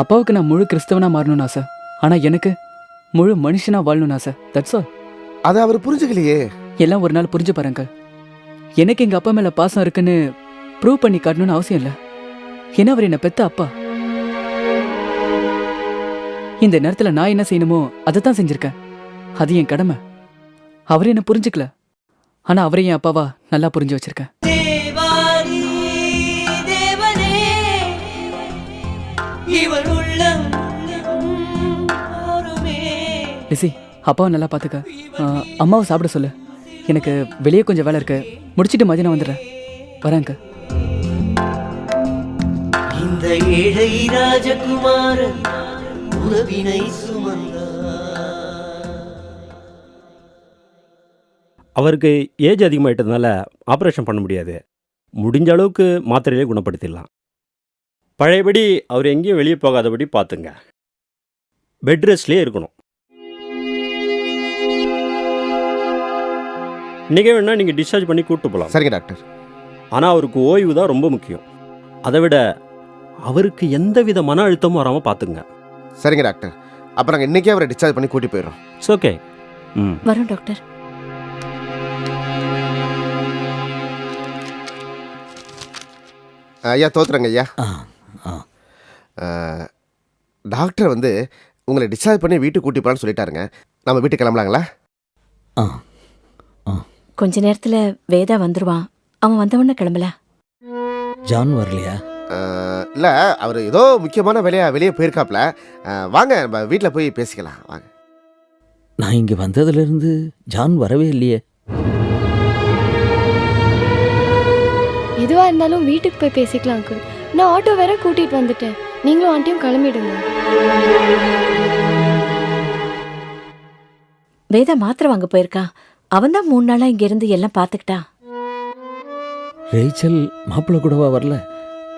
அப்பாவுக்கு நான் முழு கிறிஸ்தவனா மாறணும்னு ஆசை, ஆனா எனக்கு முழு மனுஷனா வாழணும்னு ஆசை. That's all. அதை அவர் புரிஞ்சுக்கலையே. எல்லாம் ஒரு நாள் புரிஞ்சு பாருங்க. எனக்கு எங்க அப்பா மேல பாசம் இருக்குன்னு ப்ரூவ் பண்ணி காட்டணும்னு அவசியம் இல்லை. ஏன்னா அவர் என்ன பெத்த அப்பா. இந்த நேரத்துல நான் என்ன செய்யணுமோ அதை தான் செஞ்சிருக்கேன். அது என் கடமை. அவர் என்ன புரிஞ்சுக்கல, ஆனா அவரை என் அப்பாவா நல்லா புரிஞ்சு வச்சிருக்கேன். லிசி, அப்பாவை நல்லா பார்த்துக்க. அம்மாவை சாப்பிட சொல்லு. எனக்கு வெளியே கொஞ்சம் வேலை இருக்கு, முடிச்சிட்டு மதியம் வந்துடுறேன். வரேங்க. இந்த ஏழை ராஜகுமாரன் உறவினை சுமந்தார். அவருக்கு ஏஜ் அதிகமாகிட்டதுனால ஆப்ரேஷன் பண்ண முடியாது. முடிஞ்ச அளவுக்கு மாத்திரையிலே குணப்படுத்திடலாம். பழையபடி அவர் எங்கேயும் வெளியே போகாதபடி பார்த்துங்க. பெட் ரெஸ்ட்லேயே இருக்கணும். இன்றைக்கே வேணா நீங்கள் டிஸ்சார்ஜ் பண்ணி கூப்பிட்டு போகலாம். சரிங்க டாக்டர். ஆனால் அவருக்கு ஓய்வு தான் ரொம்ப முக்கியம். அதை விட அவருக்கு எந்த வித மன அழுத்தமும் வராமல் பார்த்துங்க. சரிங்க டாக்டர். அப்போ நாங்கள் இன்றைக்கே அவரை டிஸ்சார்ஜ் பண்ணி கூட்டி போயிடுறோம். It's okay. வரோம் டாக்டர். ஐயா, தோத்துறங்க ஐயா. டாக்டர் வந்து உங்களை டிஸ்சார்ஜ் பண்ணி வீட்டுக்கு கூட்டி போகலான்னு சொல்லிட்டாருங்க. நம்ம வீட்டுக்கு கிளம்பலாங்களா? கொஞ்ச நேரத்துல வேதா வந்துருவான். அவன் வந்தவொடனே கிளம்பலாம். ஜான் வரலையா? இல்லை, அவர் ஏதோ முக்கியமான வேலையாக வெளியே போயிருக்காப்ல. வாங்க, நம்ம வீட்டில் போய் பேசிக்கலாம். வாங்க. நான் இங்கே வந்ததுலேருந்து ஜான் வரவே இல்லையே. எதுவா இருந்தாலும் வீட்டுக்கு போய் பேசிக்கலாம் அங்கிள். நான் ஆட்டோ வேற கூட்டிட்டு வந்துட்டேன். நீங்களும் ஆண்டியும் கிளம்பிடுங்க. வேதா மாத்திரை வாங்க போயிருக்கா. அவன் தான் 3 நாளா இங்க இருந்து எல்லாம் பார்த்துக்கிட்டா. ரேச்சல் மாப்பிள்ளை கூடவா வரல?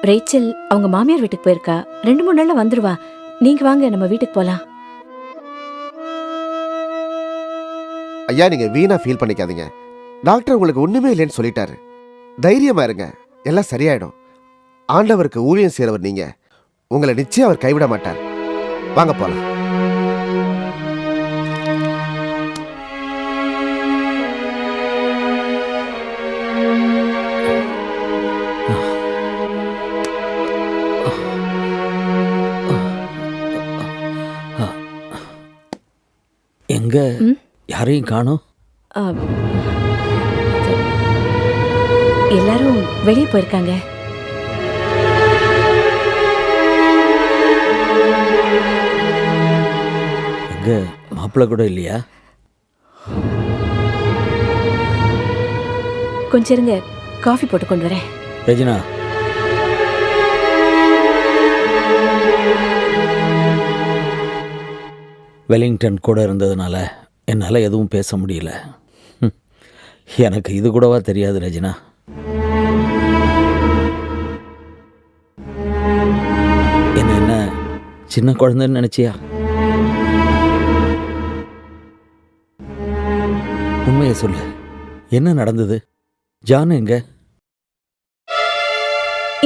ரேச்சல் அவங்க மாமியார் வீட்டுக்கு போயிருக்கா. 2-3 நாள்ல வந்துருவா. நீங்க வாங்க, நம்ம வீட்டுக்கு போலாம். ஐயா, நீங்கள் வீணா ஃபீல் பண்ணிக்காதீங்க. டாக்டர் உங்களுக்கு ஒன்றுமே இல்லைன்னு சொல்லிட்டாரு. தைரியமாக இருங்க, எல்லாம் சரியாயிடும். ஆண்டவருக்கு ஊழியம் செய்கிறவர் நீங்கள். உங்களை நிச்சயம் அவர் கைவிட மாட்டார். வாங்க போகலாம். எங்க யாரையும் காணோம். எல்லாரும் வெளியே போயிருக்காங்க. எங்க மாப்பிள்ளை கூட இல்லையா? கொஞ்சம் இருங்க, காஃபி போட்டு கொண்டு வரேன். ரெஜினா, வெலிங்டன் கூட இருந்ததுனால என்னால் எதுவும் பேச முடியல. எனக்கு இது கூடவா தெரியாது ரெஜினா? என்ன சின்ன குழந்தைன்னு நினைச்சியா? உண்மையை சொல்லு, என்ன நடந்தது? ஜான் எங்க?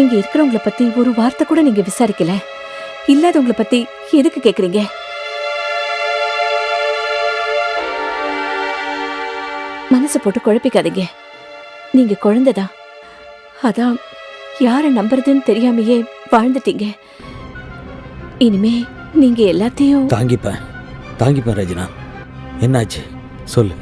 இங்க இருக்கிறவங்கள பத்தி ஒரு வார்த்தை கூட நீங்க விசாரிக்கல. இல்லாதவங்கள பத்தி எதுக்கு கேக்குறீங்க? மனசு போட்டு குழப்பிக்காதீங்க. நீங்க குழந்தைதான். அதான் யார நம்புறதுன்னு தெரியாமையே வாழ்ந்துட்டீங்க. இனிமே நீங்க எல்லாத்தையும் தாங்கிப்பேன் ரெஜினா. என்னாச்சு சொல்லு.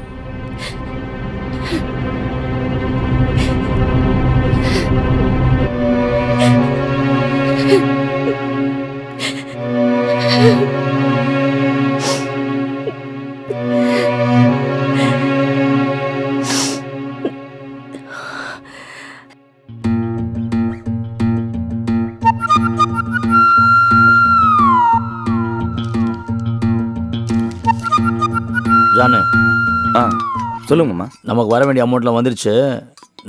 ஜானு, ஆ சொல்லுங்கம்மா. நமக்கு வர வேண்டிய அமௌண்ட்லாம் வந்துருச்சு.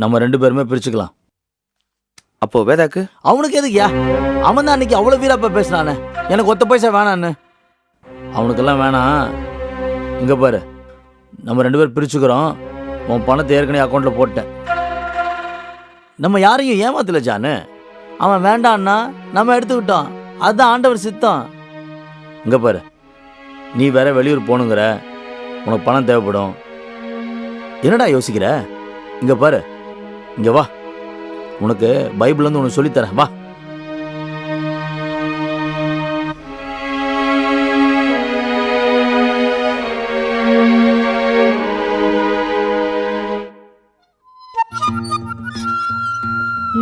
நம்ம 2 பேருமே பிரிச்சுக்கலாம். அப்போ வேதாக்கு? அவனுக்கு எதுக்குயா? அவன் தான் அன்னைக்கு அவ்வளோ வீராப்பா பேசினானே, எனக்கு ஒத்த பைசா வேணான்னு. அவனுக்கெல்லாம் வேணாம். இங்கே பாரு, நம்ம 2 பேர் பிரிச்சுக்கிறோம். உன் பணத்தை ஏற்கனவே அக்கௌண்ட்டில் போட்டேன். நம்ம யாரையும் ஏமாத்தல ஜானு. அவன் வேண்டான்னா நம்ம எடுத்துக்கிட்டோம். அதுதான் ஆண்டவர் சித்தம். இங்கே பாரு, நீ வேற வெளியூர் போகணுங்கிற, உனக்கு பணம் தேவைப்படும். என்னடா யோசிக்கிற? இங்கே பாரு, இங்கே வா, உனக்கு பைபிள்லேருந்து உனக்கு சொல்லித்தரேன், வா.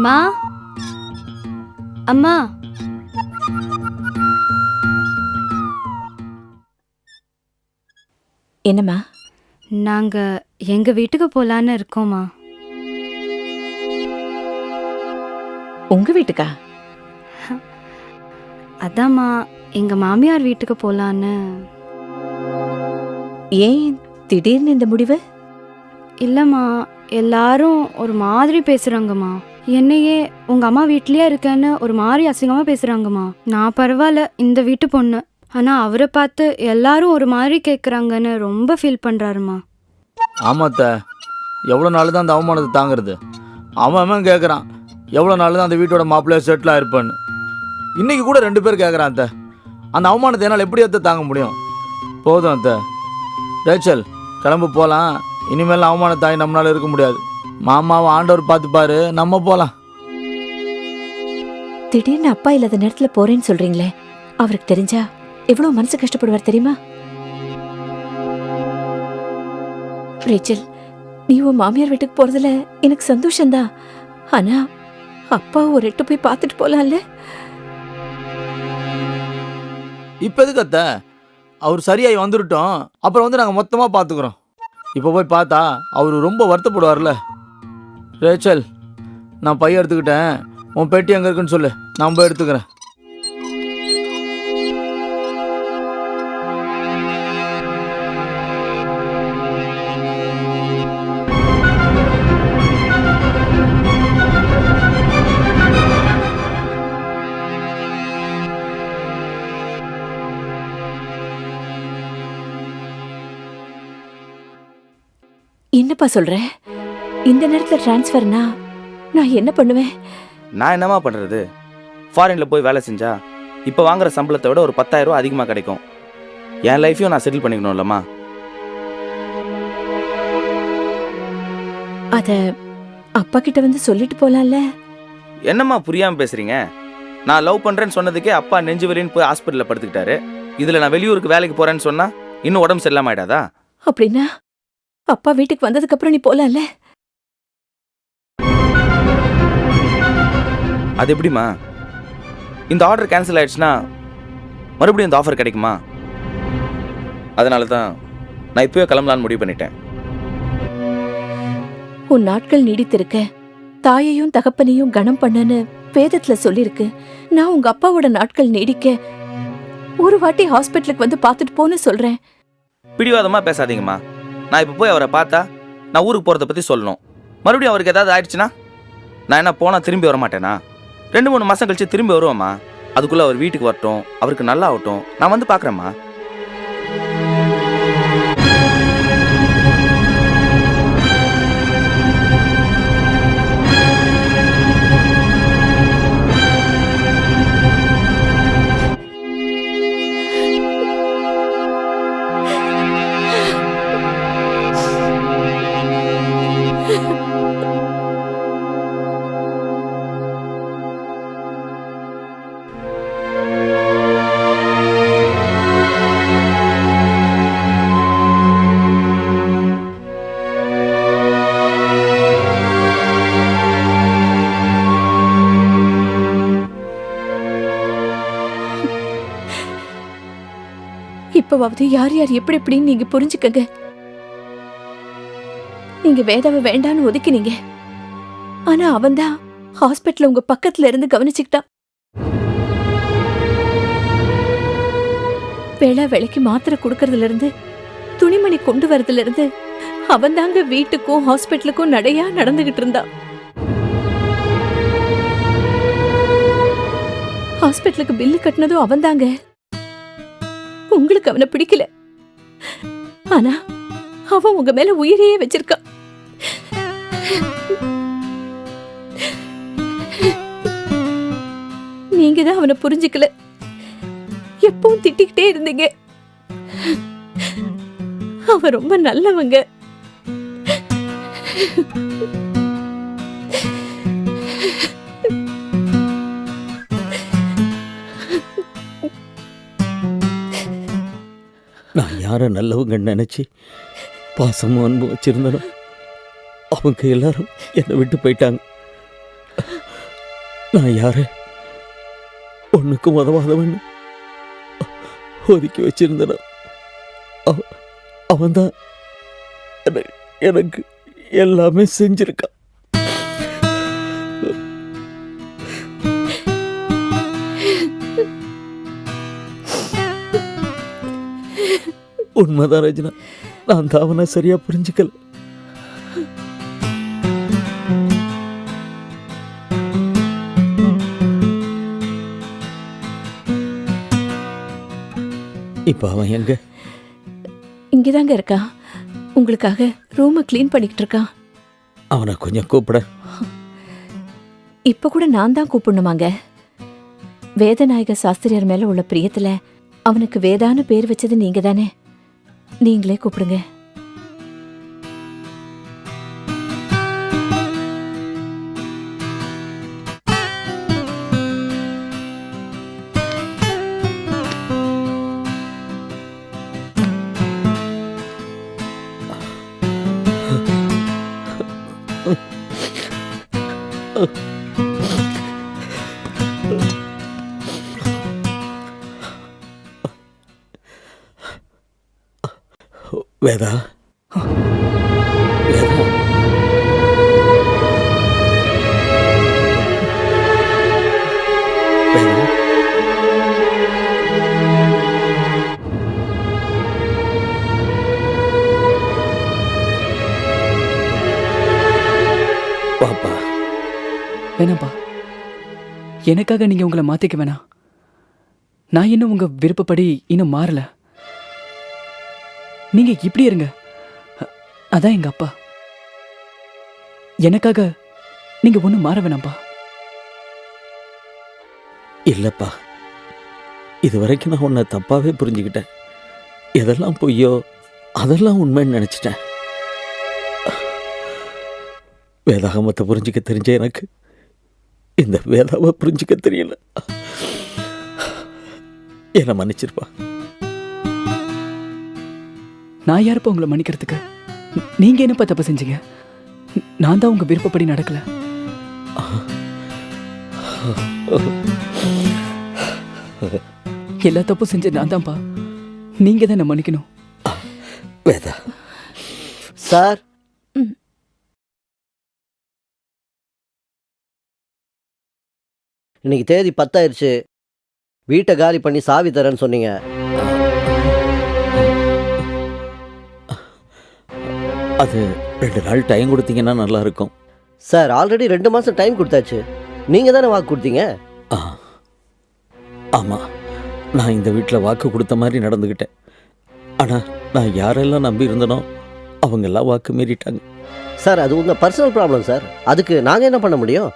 மா, அம்மா, என்னம்மா? நாங்க எங்க வீட்டுக்கு போலான்னு இருக்கோம்மா. உங்க வீட்டுக்கா? அதாம்மா, எங்க மாமியார் வீட்டுக்கு போலான்னு. ஏன் திடீர்னு இந்த முடிவு? இல்லம்மா, எல்லாரும் ஒரு மாதிரி பேசுறாங்கம்மா. என்னையே உங்க அம்மா வீட்லயே இருக்கேன்னு ஒரு மாதிரி அசிங்கமா பேசுறாங்கம்மா. நான் பரவாயில்ல, இந்த வீட்டு பொண்ணு. ஆனா அவரை பார்த்து எல்லாரும் ஒரு மாதிரி கேட்குறாங்கன்னு ரொம்ப ஃபீல் பண்றாருமா. ஆமாத்த, எவ்வளோ நாள் தான் அந்த அவமானத்தை தாங்கிறது? அவன் கேட்குறான், எவ்வளோ நாள் தான் அந்த வீட்டோட மாப்பிள்ளைய செட்டில் ஆயிருப்பான்னு. இன்னைக்கு கூட 2 பேர் கேட்குறான். அத்தை, அந்த அவமானத்தை என்னால் எப்படி அத்தை தாங்க முடியும்? போதும் அத்தை. ரேச்சல், கிளம்பு போகலாம். இனிமேல் அவமானத்தாய் நம்மளால இருக்க முடியாது. மாமாவை ஆண்டவர் பார்த்துப்பாரு, நம்ம போகலாம். திடீர்னு அப்பா இல்லாத நேரத்துல போறேன்னு சொல்றீங்களே, அவருக்கு தெரிஞ்சா எவ்வளவு மனசு கஷ்டப்படுவார் தெரியுமா? ரேச்சல், நீ உன் மாமியார் வீட்டுக்கு போறதுல எனக்கு சந்தோஷம்தான். ஆனா அப்பா ஒரு எட்டு போய் பார்த்துட்டு போலாம்ல. இப்போ எதுக்கு அத்தை? அவர் சரியாகி வந்துட்டோம், அப்புறம் வந்து நாங்கள் மொத்தமாக பார்த்துக்குறோம். இப்போ போய் பார்த்தா அவர் ரொம்ப வருத்தப்படுவார்ல. ரேச்சல், நான் பையன் எடுத்துக்கிட்டேன். உன் பெட்டி எங்கே இருக்குன்னு சொல்லு, நான் போய் எடுத்துக்கிறேன். என்னப்பா சொல்ற? இந்த நேரத்துல டிரான்ஸ்ஃபர்னா நான் என்ன பண்ணுவேன்? நான் என்னமா பண்ணுறது? ஃபாரினில் போய் வேலை செஞ்சா இப்போ வாங்குற சம்பளத்தை விட ஒரு 10,000 ரூபா அதிகமாக கிடைக்கும். என் லைஃப்பையும் நான் செட்டில் பண்ணிக்கணும் இல்லைம்மா? அத அப்பா கிட்ட வந்து சொல்லிட்டு போலாம்ல. என்னம்மா புரியாமல் பேசுகிறீங்க? நான் லவ் பண்ணுறேன்னு சொன்னதுக்கே அப்பா நெஞ்சு வலின்னு போய் ஹாஸ்பிட்டலில் படுத்துக்கிட்டாரு. இதில் நான் வெளியூருக்கு வேலைக்கு போகிறேன்னு சொன்னால் இன்னும் உடம்பு சரியில்லாம ஆயிடாதா? அப்படின்னா அப்பா வீட்டுக்கு வந்ததுக்கு அப்புறம் நீ போலாம்ல. அது எப்படிம்மா? இந்த ஆர்டர் கேன்சல் ஆயிடுச்சுன்னா மறுபடியும் இந்த ஆஃபர் கிடைக்குமா? அதனால தான் நான் இப்போவே கிளம்பலான்னு முடிவு பண்ணிட்டேன். உன் நாட்கள் நீடித்திருக்க தாயையும் தகப்பனையும் கனம் பண்ணுன்னு வேதத்துல சொல்லிருக்கு. நான் உங்க அப்பாவோட நாட்கள் நீடிக்க ஒரு வாட்டி ஹாஸ்பிட்டலுக்கு வந்து பார்த்துட்டு போன்னு சொல்றேன். பிடிவாதமா பேசாதீங்கம்மா. நான் இப்போ போய் அவரை பார்த்தா நான் ஊருக்கு போகிறத பற்றி சொல்லணும். மறுபடியும் அவருக்கு ஏதாவது ஆயிடுச்சுன்னா நான் என்ன போனால் திரும்பி வர மாட்டேனா? 2-3 மாதம் கழிச்சு திரும்பி வருவேம்மா. அதுக்குள்ளே அவர் வீட்டுக்கு வரட்டும், அவருக்கு நல்லா ஆகட்டும், நான் வந்து பார்க்குறேம்மா. இப்பவாவது யார் யார் எப்படி எப்படின்னு நீங்க புரிஞ்சுக்கங்க. நீங்க வேதாவை வேண்டான்னு ஒதுக்கினீங்க. ஆனா அவன்தான் ஹாஸ்பிட்டல்ல உங்க பக்கத்துல இருந்து கவனிச்சுக்கிட்டான். வேளைக்கு மாத்திரை கொடுக்கறதுல இருந்து துணிமணி கொண்டு வரதுல இருந்து அவன் தாங்க வீட்டுக்கும் ஹாஸ்பிட்டலுக்கும் நடையா நடந்துகிட்டு இருந்தான். ஹாஸ்பிட்டலுக்கு பில்லு கட்டினதும் அவன் தாங்க. உங்களுக்கு அவனை பிடிக்கல, ஆனா அவன் உங்க மேல உயிரையே வச்சிருக்கான். நீங்க தான் அவனை புரிஞ்சுக்கல. எப்பவும் திட்டிக்கிட்டே இருந்தீங்க. அவன் ரொம்ப நல்லவங்க. நான் யாரை நல்லவங்கன்னு நினச்சி பாசமும் அன்பும் வச்சிருந்தனோ அவங்க எல்லாரும் என்னை விட்டு போயிட்டாங்க. நான் யாரை ஒன்றுக்கும் உதவாதவன்னு ஒதுக்கி வச்சிருந்தனோ அவன்தான் எனக்கு எல்லாமே செஞ்சிருக்கான். உண்மைதான் ரஜினா, நான் தான் அவனை சரியா புரிஞ்சுக்கல. இப்ப அவன் எங்க? இங்கதாங்க இருக்கா. உங்களுக்காக ரூமை கிளீன் பண்ணிக்கிட்டு இருக்கான். அவனை கொஞ்சம் கூப்பிட. இப்ப கூட நான் தான் கூப்பிடணுமாங்க? வேதநாயக சாஸ்திரியார் மேல உள்ள பிரியத்துல அவனுக்கு வேதான்னு பேர் வச்சது நீங்க தானே. நீங்களே கூப்பிடுங்க. வேதா, வேதா, வேதா, பாப்பா. வேணாம்ப்பா, எனக்காக நீங்க உங்களை மாத்திக்க வேணாம். நான் இன்னும் உங்க விருப்பப்படி இன்னும் மாறல. நீங்க இப்படி இருங்க. அதான் எங்க அப்பா. எனக்காக நீங்க ஒன்னும் மாற வேணாம்ப்பா. இல்லப்பா, இது வரைக்கும் நான் உன்னை தப்பாவே புரிஞ்சுக்கிட்டேன். எதெல்லாம் பொய்யோ அதெல்லாம் உண்மைன்னு நினைச்சிட்டேன். வேதாகமத்தை புரிஞ்சுக்க தெரிஞ்ச எனக்கு இந்த வேதாவை புரிஞ்சுக்க தெரியல. என்னை மன்னிச்சிருப்பா. நான் யாருப்பா உங்களை மன்னிக்கிறதுக்கு? நீங்க என்னப்பா தப்பு செஞ்சீங்க? நான் தான் உங்க விருப்பப்படி நடக்கல. எல்லா தப்பும் செஞ்ச நான் தான்ப்பா. நீங்க தான் என்ன மன்னிக்கணும். வேதா, சார், இன்னைக்கு தேதி 10 ஆயிடுச்சு. வீட்டை காலி பண்ணி சாவி தரேன்னு சொன்னீங்க. அது 2 நாள் டைம் கொடுத்தீங்கன்னா நல்லா இருக்கும். சார், ஆல்ரெடி 2 மாதம் டைம் கொடுத்தாச்சு. நீங்கள் தானே வாக்கு கொடுத்தீங்க. ஆமாம், நான் இந்த வீட்டில் வாக்கு கொடுத்த மாதிரி நடந்துக்கிட்டேன். ஆனால் நான் யாரெல்லாம் நம்பி இருந்தனோ அவங்கெல்லாம் வாக்கு மீறிட்டாங்க. சார், அது உங்கள் பர்சனல் ப்ராப்ளம் சார். அதுக்கு நாங்கள் என்ன பண்ண முடியும்?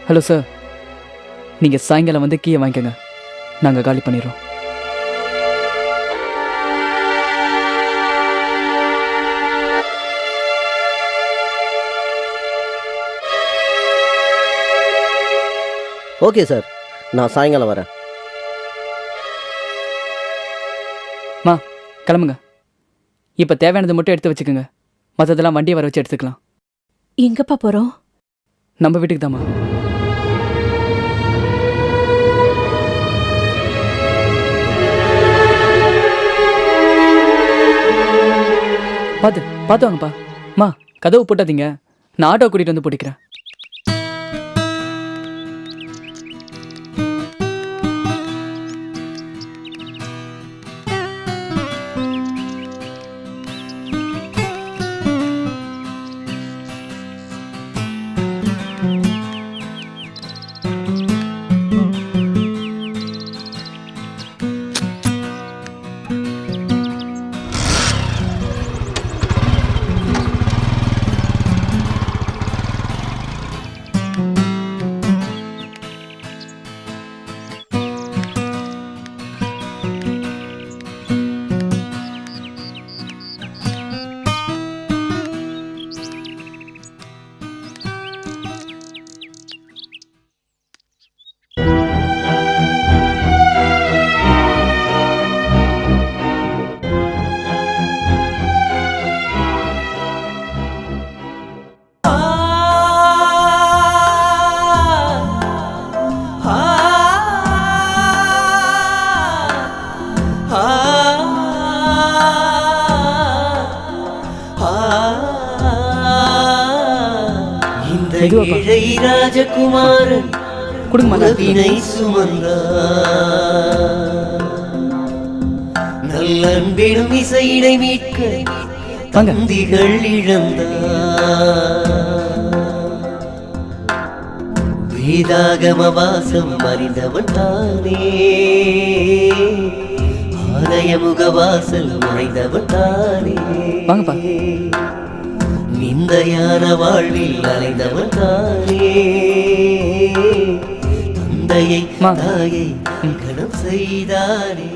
ஹலோ சார், நீங்க சாயங்காலம் வந்து கீயை வாங்கிக்கோங்க. நாங்க காலி பண்ணிடுறோம். ஓகே சார், நான் சாயங்காலம் வரேன். கிளம்புங்க. இப்போ தேவையானது மட்டும் எடுத்து வச்சுக்கோங்க. மற்றதெல்லாம் வண்டியை வர வச்சு எடுத்துக்கலாம். எங்கப்பா போறோம்? நம்ம வீட்டுக்கு தாம்மா. பார்த்து வாங்கப்பா. மா, கதவு போட்டாதீங்க. நான் ஆட்டோ கூட்டிகிட்டு வந்து போட்டிக்கிறேன். ராஜகுமாரன் குடும்பத்தினை சுமந்த நல்லன்பிடும் இசையினை மீட்க தந்திகள் இழந்த வேதாகம வாசம் அறிந்தவன் தானே, ஆலய முகவாசல் நுழைந்தவன் தானே, நிந்தையான வாழ்வில் அலைந்தவன் தானே, தந்தையை தாயை கணம் செய்தானே.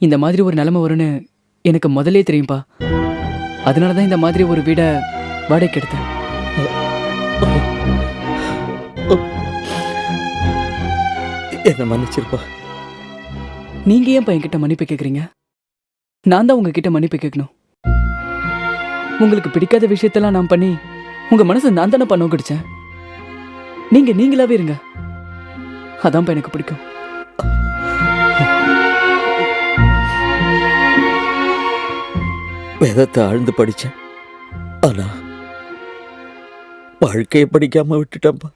இந்த மாதிரி ஒரு நிலைமை வரும்னு எனக்கு முதலே தெரியும்பா. அதனால தான் இந்த மாதிரி ஒரு வீடை வாடகைக்கு எடுத்தேன். என்ன மன்னிச்சிருப்பா. நீங்க ஏன் என்கிட்ட மன்னிப்பு கேட்குறீங்க? நான் தான் உங்ககிட்ட மன்னிப்பு கேட்கணும். உங்களுக்கு பிடிக்காத விஷயத்தெல்லாம் நான் பண்ணி உங்க மனசை நான் தானே பண்ண கிடைச்சேன். நீங்க நீங்களாவே இருங்க, அதான் எனக்கு பிடிக்கும். வேதத்தை ஆழ்ந்து படிச்சேன், ஆனா வாழ்க்கையை படிக்காம விட்டுட்டேன்ப்பா.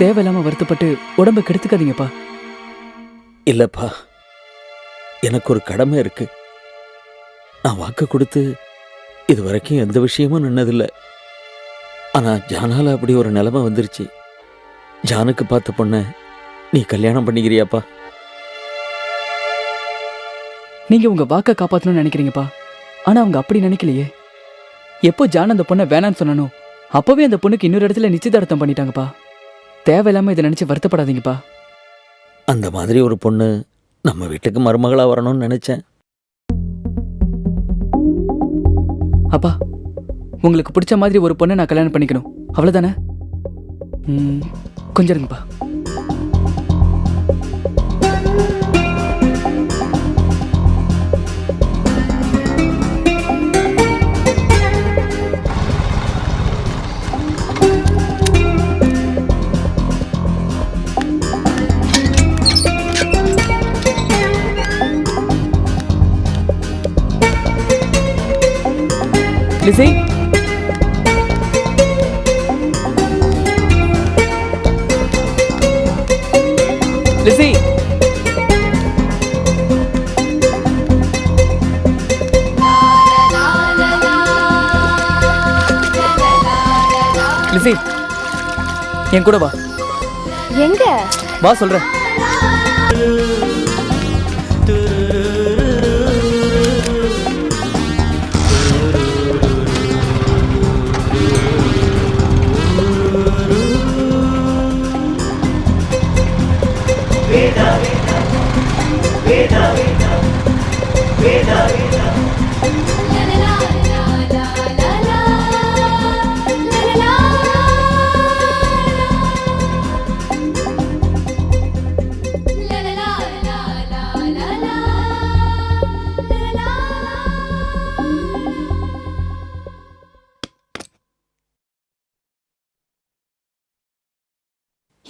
தேவையில்லாம வருத்தப்பட்டு உடம்ப கெடுத்துக்காதீங்கப்பா. இல்லப்பா, எனக்கு ஒரு கடமை இருக்கு. நான் வாக்கு கொடுத்து இது வரைக்கும் எந்த விஷயமும் நின்னதில்லை. ஆனா ஜானால அப்படி ஒரு நிலைமை வந்துருச்சு. ஜானுக்கு பார்த்த பொண்ண நீ கல்யாணம் பண்ணிக்கிறியாப்பா? நீங்க உங்க வாக்கை காப்பாற்றணும்னு நினைக்கிறீங்கப்பா. ஆனா அவங்க அப்படி நினைக்கலையே. எப்போ ஜான் அந்த பொண்ணை வேணான்னு சொன்னனோ அப்பவே அந்த பொண்ணுக்கு இன்னொரு இடத்துல நிச்சயதார்த்தம் பண்ணிட்டாங்கப்பா. தேவையில்லாம இதை நினைச்சு வருத்தப்படாதீங்கப்பா. அந்த மாதிரி ஒரு பொண்ணு நம்ம வீட்டுக்கு மருமகளா வரணும்னு நினைச்சேன். அப்பா, உங்களுக்கு பிடிச்ச மாதிரி ஒரு பொண்ணை நான் கல்யாணம் பண்ணிக்கணும், அவ்வளவுதானே? கொஞ்சம் இருங்கப்பா. லிசி லிசி லிசி என் கூட வா எங்க வா சொல்றேன்.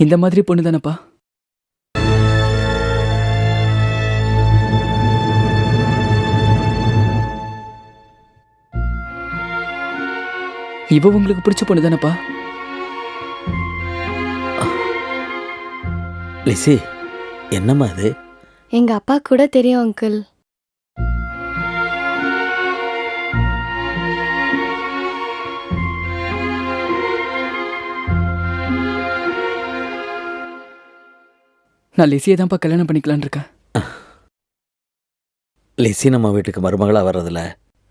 இந்த மாதிரி பொண்ணு தானப்பா? இவ உங்களுக்கு பிடிச்ச பொண்ணு தானப்பா? லிசி, என்னம்மா அது? எங்க அப்பா கூட தெரியும் அங்கிள். நான் லிசியை தான்ப்பா கல்யாணம் பண்ணிக்கலான்னு இருக்கேன். லிசி நம்ம வீட்டுக்கு மருமகளாக வர்றதுல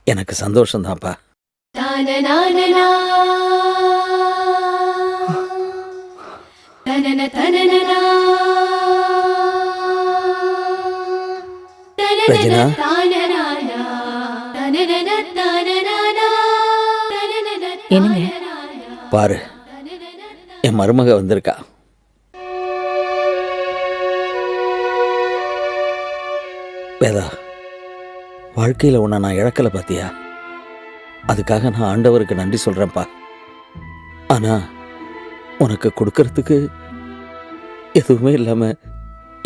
எனக்கு சந்தோஷம்தான்ப்பா. ரஜினா, என்னங்க? பாரு, என் மருமக வந்திருக்கா. வேதா, வாழ்க்கையில் உன்னை நான் இழக்கலை பார்த்தியா? அதுக்காக நான் ஆண்டவருக்கு நன்றி சொல்கிறேன்ப்பா. ஆனால் உனக்கு கொடுக்கறதுக்கு எதுவுமே இல்லாமல்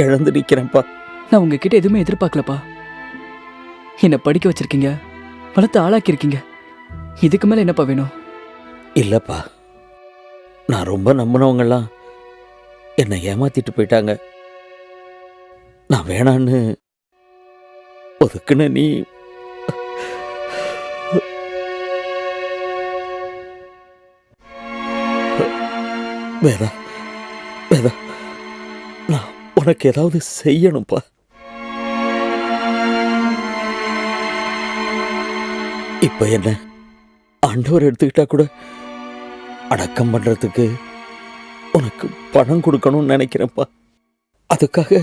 இழந்து நிற்கிறேன்ப்பா. நான் உங்ககிட்ட எதுவுமே எதிர்பார்க்கலப்பா. என்னை படிக்க வச்சிருக்கீங்க, வளர்த்து ஆளாக்கியிருக்கீங்க. இதுக்கு மேலே என்னப்பா வேணும்? இல்லைப்பா, நான் ரொம்ப நம்பினவங்கெல்லாம் என்னை ஏமாத்திட்டு போயிட்டாங்க. நான் வேணான்னு ஒதுக்குன நீ வேதா, வேதா, நான் உனக்கு ஏதாவது செய்யணும்ப்பா. இப்ப என்ன ஆண்டவர் எடுத்துக்கிட்டா கூட அடக்கம் பண்றதுக்கு உனக்கு பணம் கொடுக்கணும்னு நினைக்கிறேன்ப்பா. அதுக்காக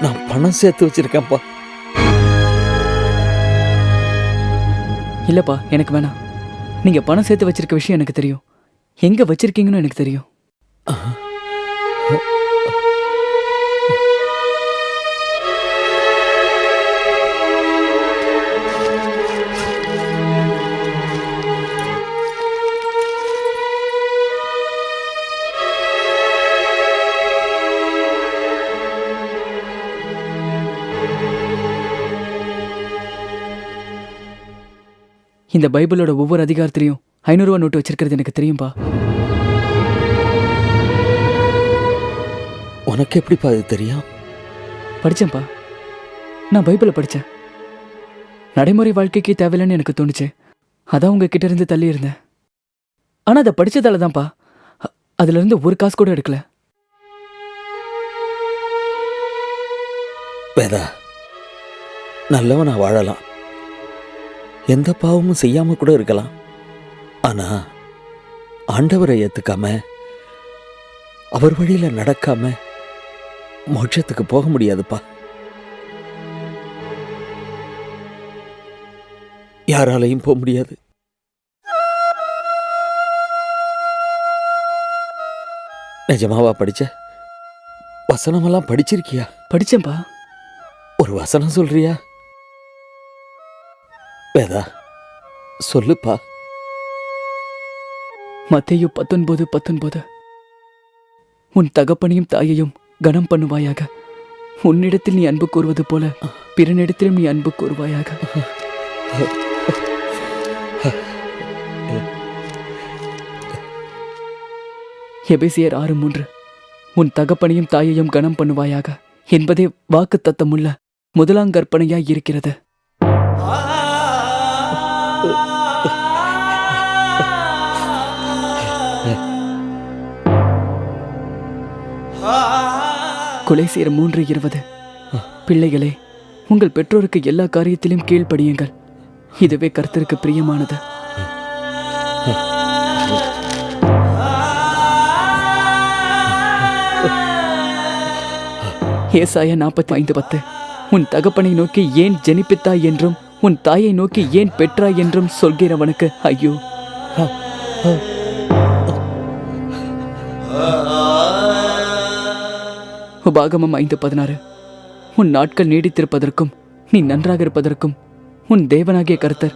நான் பணம் சேர்த்து வச்சிருக்கேன்ப்பா. இல்லப்பா, எனக்கு வேணாம். நீங்க பணம் சேர்த்து வச்சிருக்க விஷயம் எனக்கு தெரியும். எங்க வச்சிருக்கீங்கன்னு எனக்கு தெரியும். இந்த பைபிளோட ஒவ்வொரு அதிகாரத்திலையும் 500 ரூபா நோட்டு வச்சிருக்கிறது எனக்கு தெரியும்பா. உனக்கு எப்படிப்பா அது தெரியும்? படிச்சேன்ப்பா, நான் பைபிளை படித்தேன். நடைமுறை வாழ்க்கைக்கு தேவையில்லைன்னு எனக்கு தோணுச்சு. அதான் உங்ககிட்ட இருந்து தள்ளி இருந்தேன். ஆனால் அதை படித்ததால தான்ப்பா அதுல இருந்து ஒரு காசு கூட எடுக்கல. வேதா, நல்லவனா வாழலாம், எந்த பாவமும் செய்யாம கூட இருக்கலாம். ஆனா ஆண்டவரை ஏத்துக்காம, அவர் வழியில நடக்காம மோட்சத்துக்கு போக முடியாதுப்பா. யாராலையும் போக முடியாது. நிஜமாவா படிச்ச? வசனமெல்லாம் படிச்சிருக்கியா? படிச்சேன்பா. ஒரு வசனம் சொல்றியா? வேதா, சொல்லுப்பா. மத்தேயு 19:19 உன் தகப்பனையும் தாயையும் கனம் பண்ணுவாயாக. உன்னிடத்தில் நீ அன்பு கூறுவது போல பிறனிடத்திலும் நீ அன்பு கூறுவாயாக. எபேசியர் 6:3 உன் தகப்பனையும் தாயையும் கனம் பண்ணுவாயாக என்பதே வாக்குத்தத்தமுள்ள முதலாங்கற்பனையாய் இருக்கிறது. கொலைசீர் 3:20 பிள்ளைகளே, உங்கள் பெற்றோருக்கு எல்லா காரியத்திலும் கீழ்ப்படியுங்கள், இதுவே கர்த்தருக்கு பிரியமானது. ஏசாயா 45:10 உன் தகப்பனை நோக்கி ஏன் ஜெனிப்பித்தாய் என்றும் உன் தாயை நோக்கி ஏன் பெற்றாய் என்றும் சொல்கிறவனுக்கு ஐயோ. உபாகமம் 5:16 உன் நாட்கள் நீடித்திருப்பதற்கும் நீ நன்றாக இருப்பதற்கும் உன் தேவனாகிய கர்த்தர்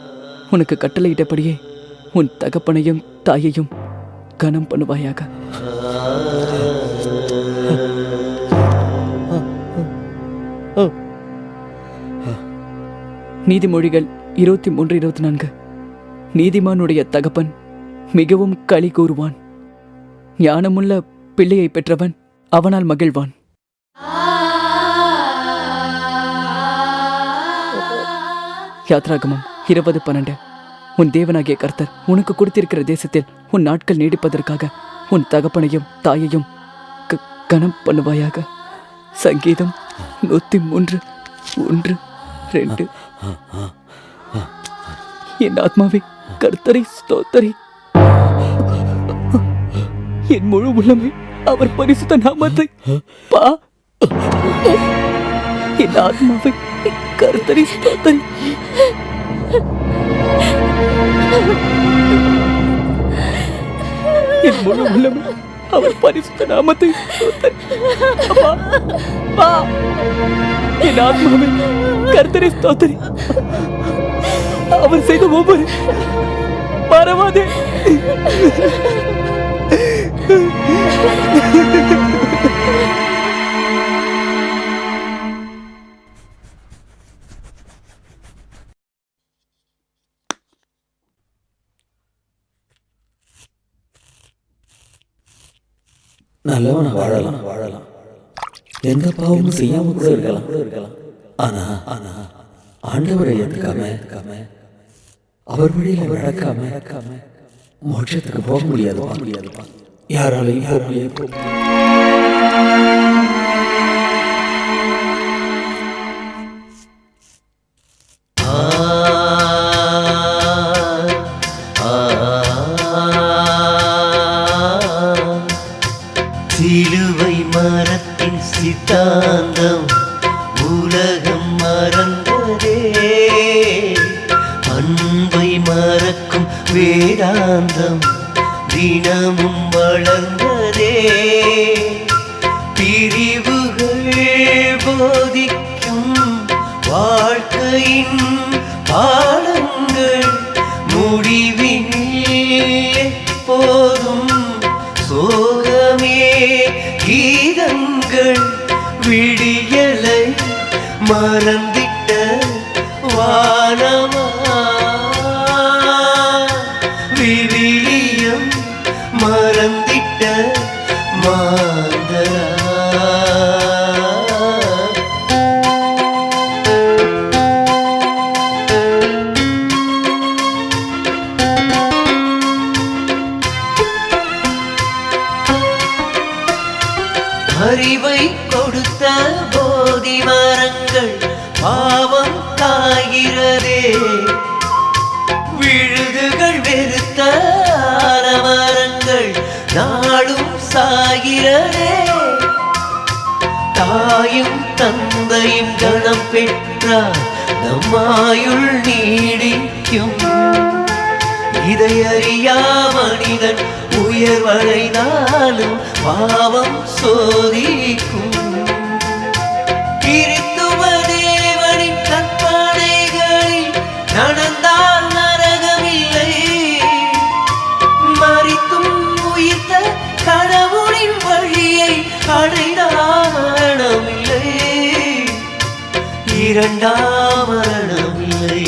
உனக்கு கட்டளையிட்டபடியே உன் தகப்பனையும் தாயையும் கனம் பண்ணுவாயாக. நீதிமொழிகள் 23:24 நீதிமானுடைய தகப்பன் மிகவும் களி கூறுவான், ஞானமுள்ள பிள்ளையை பெற்றவன் அவனால் மகிழ்வான். யாத்ராகமம் 20:12 உன் தேவனாகிய கர்த்தர் உனக்கு கொடுத்திருக்கிற தேசத்தில் உன் நாட்கள் நீடிப்பதற்காக உன் தகப்பனையும் தாயையும் கனம் பண்ணுவாயாக. சங்கீதம் 103:1-2 என் ஆத்மாவை கர்த்தரை ஸ்தோத்தரி, என் முழு உள்ளமே அவர் பரிசுத்த நாமத்தை பா. என் ஆத்மாவை கர்த்தரை ஸ்தோத்தரி, என் முழு உள்ளமே அவர் பரிசுத்த நாமத்தை ஸ்தோத்தரி. அப்பா, பா. என் ஆத்மாவை கர்த்தரை ஸ்தோத்தரி, அவர் செய்த ஒவ்வொரு மறவாதே. நல்லவனா வாழலாம், எந்த பாவமும் செய்யாம கூட இருக்கலாம். ஆனா ஆண்டவரை ஏத்துக்காம அவர் வழியில நடக்காம மோட்சத்துக்கு போக முடியாதுப்பா. யாராலையும் போக முடியாது. சிலுவை மரத்தின் சித்தாந்தம் உலகம் மறந்ததே, அன்பை மறக்கும் வேதாந்தம் தினமும் வளர்ந்ததே. பிரிவுகள் போதிக்கும் வாழ்க்கையின் பாடங்கள் முடிவினில் போதும் சோகமே கீதங்கள். விடியலை மறந்திட்ட வானமா விவிலியம் மறந்திட்ட மாந்தரா. அறிவை கொடுத்த போதி மரங்கள் பாவம் காய்கிறதே, விழுதுகள் வெறுத்த ஆலமரங்கள் நாளும் சாகிறதே. தாயும் தந்தையும் கணம் பெற்றார் நம்மாயுள் நீடிக்கும். இதை அறியா மனிதன் உயர்வடைந்தாலும் பாவம் சோதிக்கும். கிறிஸ்துவ தேவனின் கற்பனைகளில் நடந்தால் நரகமில்லை, மரித்தும் உயிர்த்த கடவுளின் வழியை அடைந்தால் மரணமில்லை, இரண்டாம் மரணமில்லை.